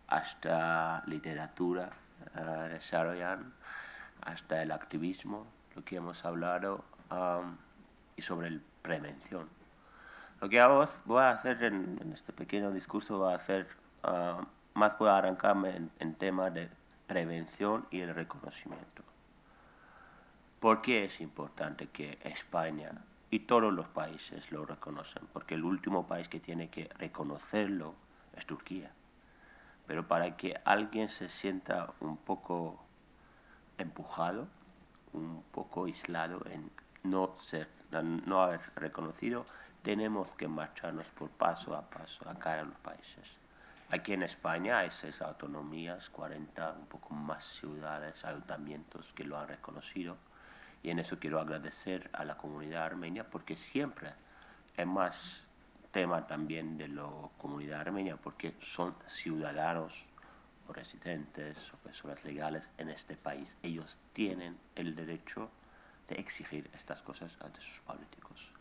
hasta literatura, desarrollan, hasta el activismo, lo que hemos hablado, y sobre la prevención. Lo que voy a hacer en este pequeño discurso voy a arrancarme en temas de prevención y el reconocimiento. ¿Por qué es importante que España y todos los países lo reconocen? Porque el último país que tiene que reconocerlo es Turquía. Pero para que alguien se sienta un poco empujado, un poco aislado en no haber reconocido, tenemos que marcharnos por paso a cara a los países. Aquí en España hay 6 autonomías, 40, un poco más ciudades, ayuntamientos que lo han reconocido. Y en eso quiero agradecer a la comunidad armenia porque siempre es más tema también de la comunidad armenia porque son ciudadanos o residentes o personas legales en este país. Ellos tienen el derecho de exigir estas cosas ante sus políticos.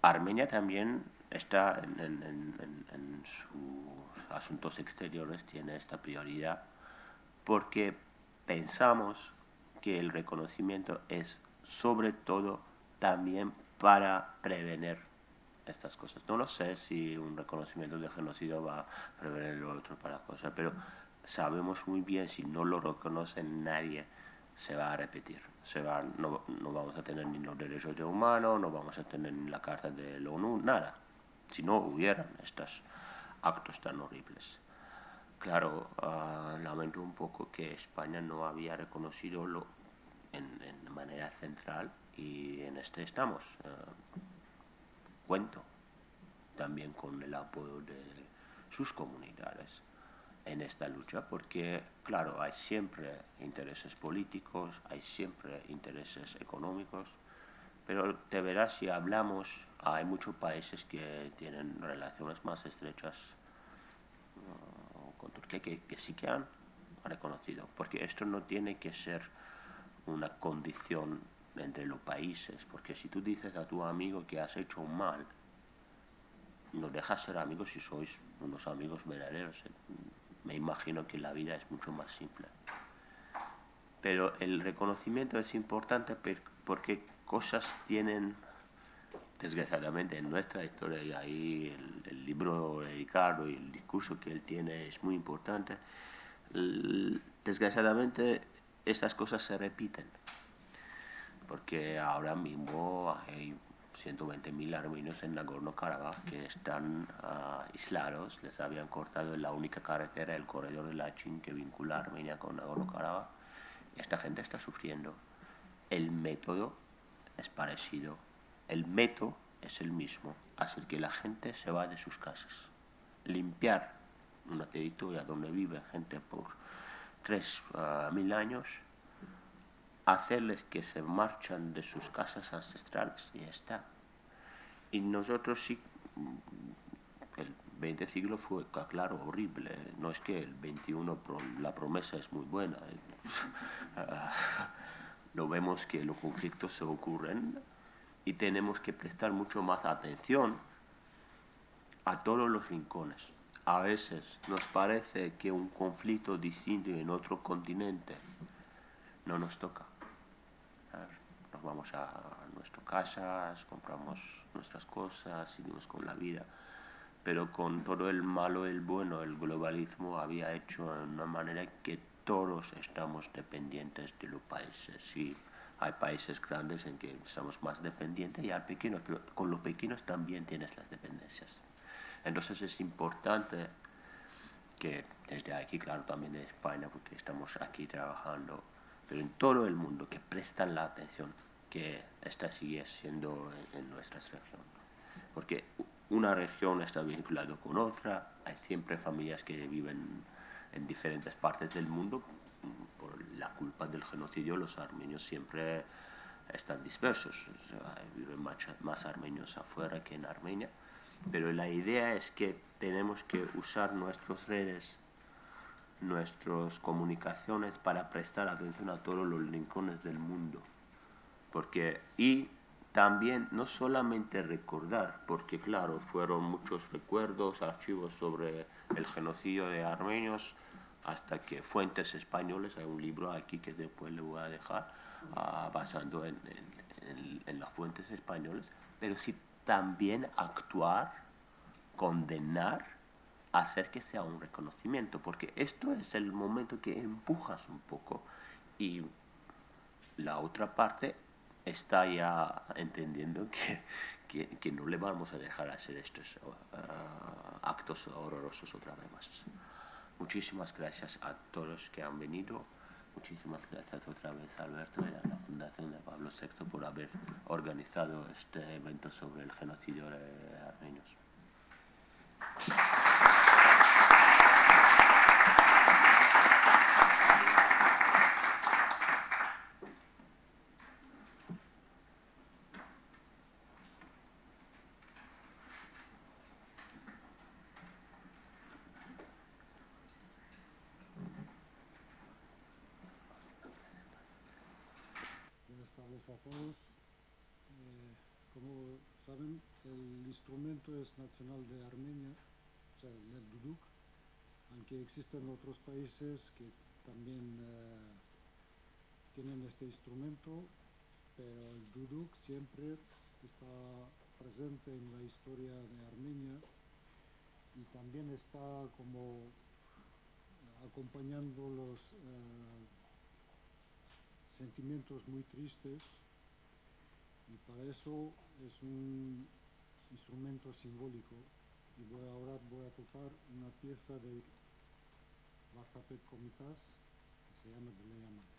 Armenia también está en sus asuntos exteriores, tiene esta prioridad, porque pensamos que el reconocimiento es sobre todo también para prevenir estas cosas. No lo sé si un reconocimiento de genocidio va a prevenir lo otro para cosas, pero sabemos muy bien si no lo reconoce nadie, se va a repetir. No vamos a tener ni los derechos de humanos, no vamos a tener ni la Carta de la ONU, nada, si no hubieran estos actos tan horribles. Claro, lamento un poco que España no había reconocido en manera central, y en este estamos. Cuento también con el apoyo de sus comunidades en esta lucha, porque, claro, hay siempre intereses políticos, hay siempre intereses económicos, pero de verdad, si hablamos, hay muchos países que tienen relaciones más estrechas con Turquía que sí que han reconocido, porque esto no tiene que ser una condición entre los países, porque si tú dices a tu amigo que has hecho un mal, no dejas ser amigos si sois unos amigos verdaderos. Me imagino que la vida es mucho más simple. Pero el reconocimiento es importante porque cosas tienen, desgraciadamente en nuestra historia, y ahí el libro de Ricardo y el discurso que él tiene es muy importante, desgraciadamente estas cosas se repiten, porque ahora mismo hay 120.000 armenios en Nagorno-Karabaj que están aislados, les habían cortado la única carretera, el corredor de Lachin que vincula Armenia con Nagorno-Karabaj, y esta gente está sufriendo. El método es parecido, el método es el mismo, hacer que la gente se va de sus casas, limpiar una territoria donde vive gente por 3.000 años, hacerles que se marchan de sus casas ancestrales y ya está. Y nosotros sí, el 20 siglo fue, claro, horrible. No es que el 21 la promesa es muy buena. No vemos que los conflictos se ocurren y tenemos que prestar mucho más atención a todos los rincones. A veces nos parece que un conflicto distinto en otro continente no nos toca. Nos vamos a nuestras casas, compramos nuestras cosas, seguimos con la vida. Pero con todo el malo y el bueno, el globalismo había hecho de una manera que todos estamos dependientes de los países. Sí, hay países grandes en que estamos más dependientes y hay pequeños, pero con los pequeños también tienes las dependencias. Entonces es importante que desde aquí, claro, también de España, porque estamos aquí trabajando, pero en todo el mundo, que prestan la atención que esta sigue siendo en nuestra región. Porque una región está vinculada con otra, hay siempre familias que viven en diferentes partes del mundo. Por la culpa del genocidio, los armenios siempre están dispersos. O sea, viven más armenios afuera que en Armenia. Pero la idea es que tenemos que usar nuestras redes, nuestras comunicaciones para prestar atención a todos los rincones del mundo. Y también no solamente recordar, porque claro, fueron muchos recuerdos, archivos sobre el genocidio de armenios, hasta que fuentes españoles, hay un libro aquí que después le voy a dejar, basando en las fuentes españoles, pero sí también actuar, condenar, hacer que sea un reconocimiento, porque esto es el momento que empujas un poco y la otra parte está ya entendiendo que no le vamos a dejar hacer estos actos horrorosos otra vez más. Muchísimas gracias a todos que han venido. Muchísimas gracias otra vez a Alberto y a la Fundación de Pablo VI por haber organizado este evento sobre el genocidio de armenios. tardes a todos. Como saben, el instrumento es nacional de Armenia, o sea, el duduk, aunque existen otros países que también tienen este instrumento, pero el duduk siempre está presente en la historia de Armenia y también está como acompañando los sentimientos muy tristes, y para eso es un instrumento simbólico. Y ahora voy a tocar una pieza de Vartapet Komitas que se llama Dileyaman.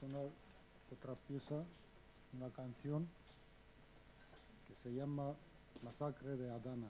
sonar otra pieza, una canción que se llama Masacre de Adana.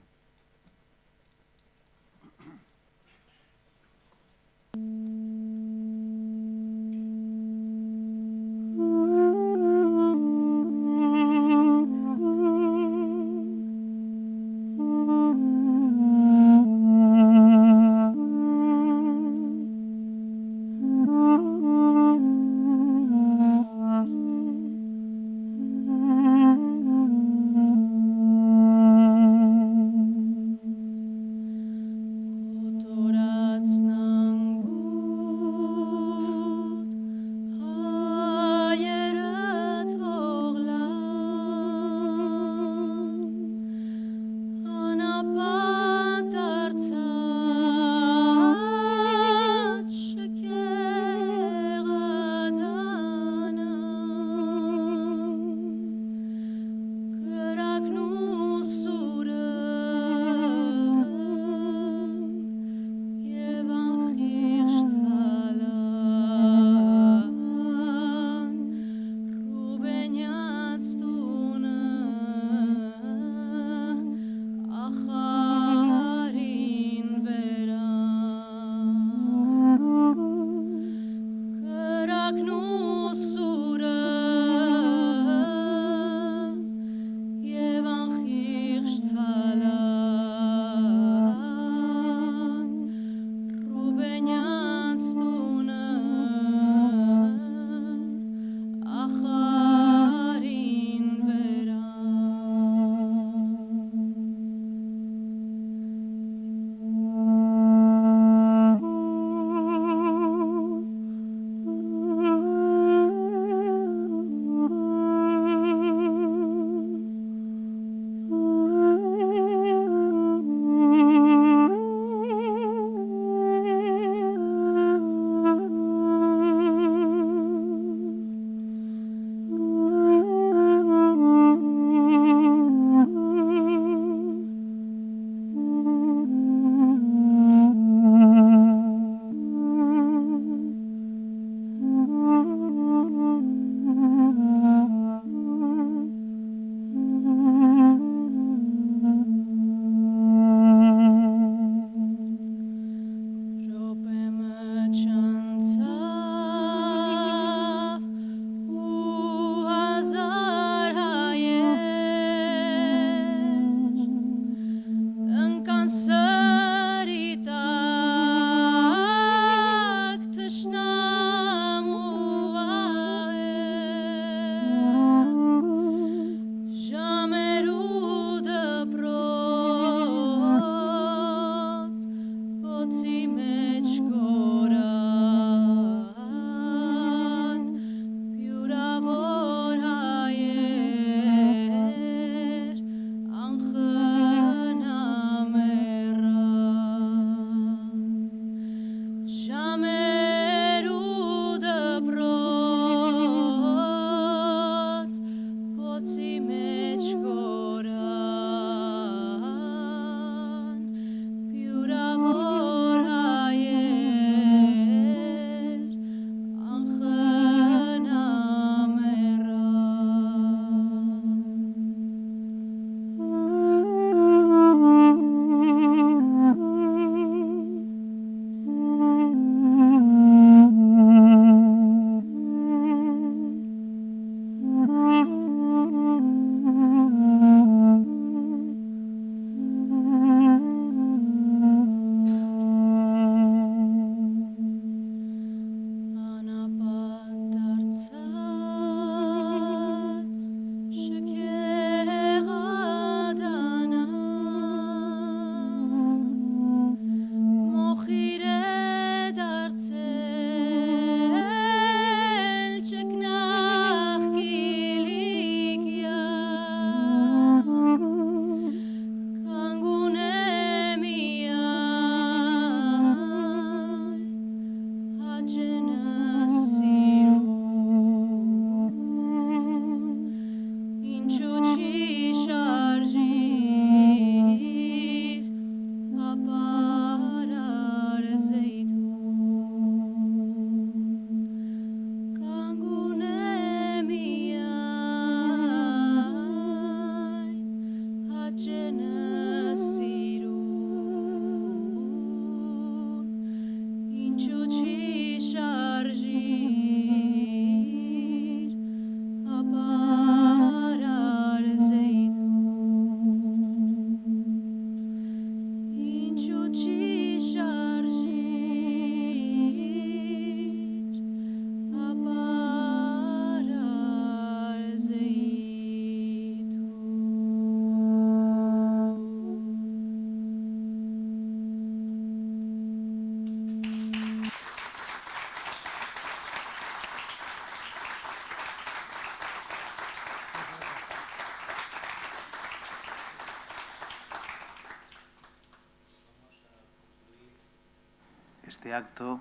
este acto,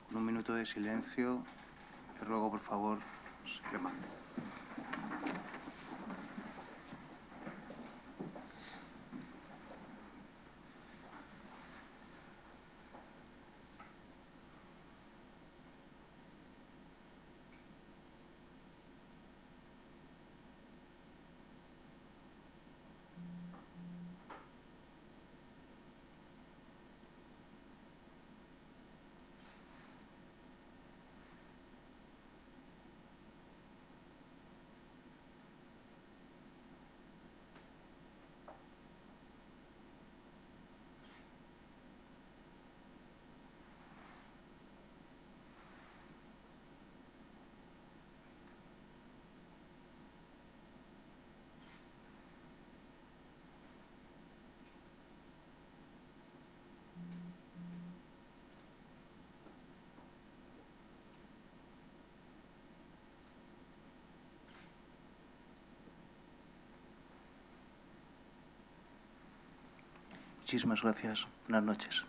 con un minuto de silencio, le ruego, por favor, se levante. Muchísimas gracias. Buenas noches.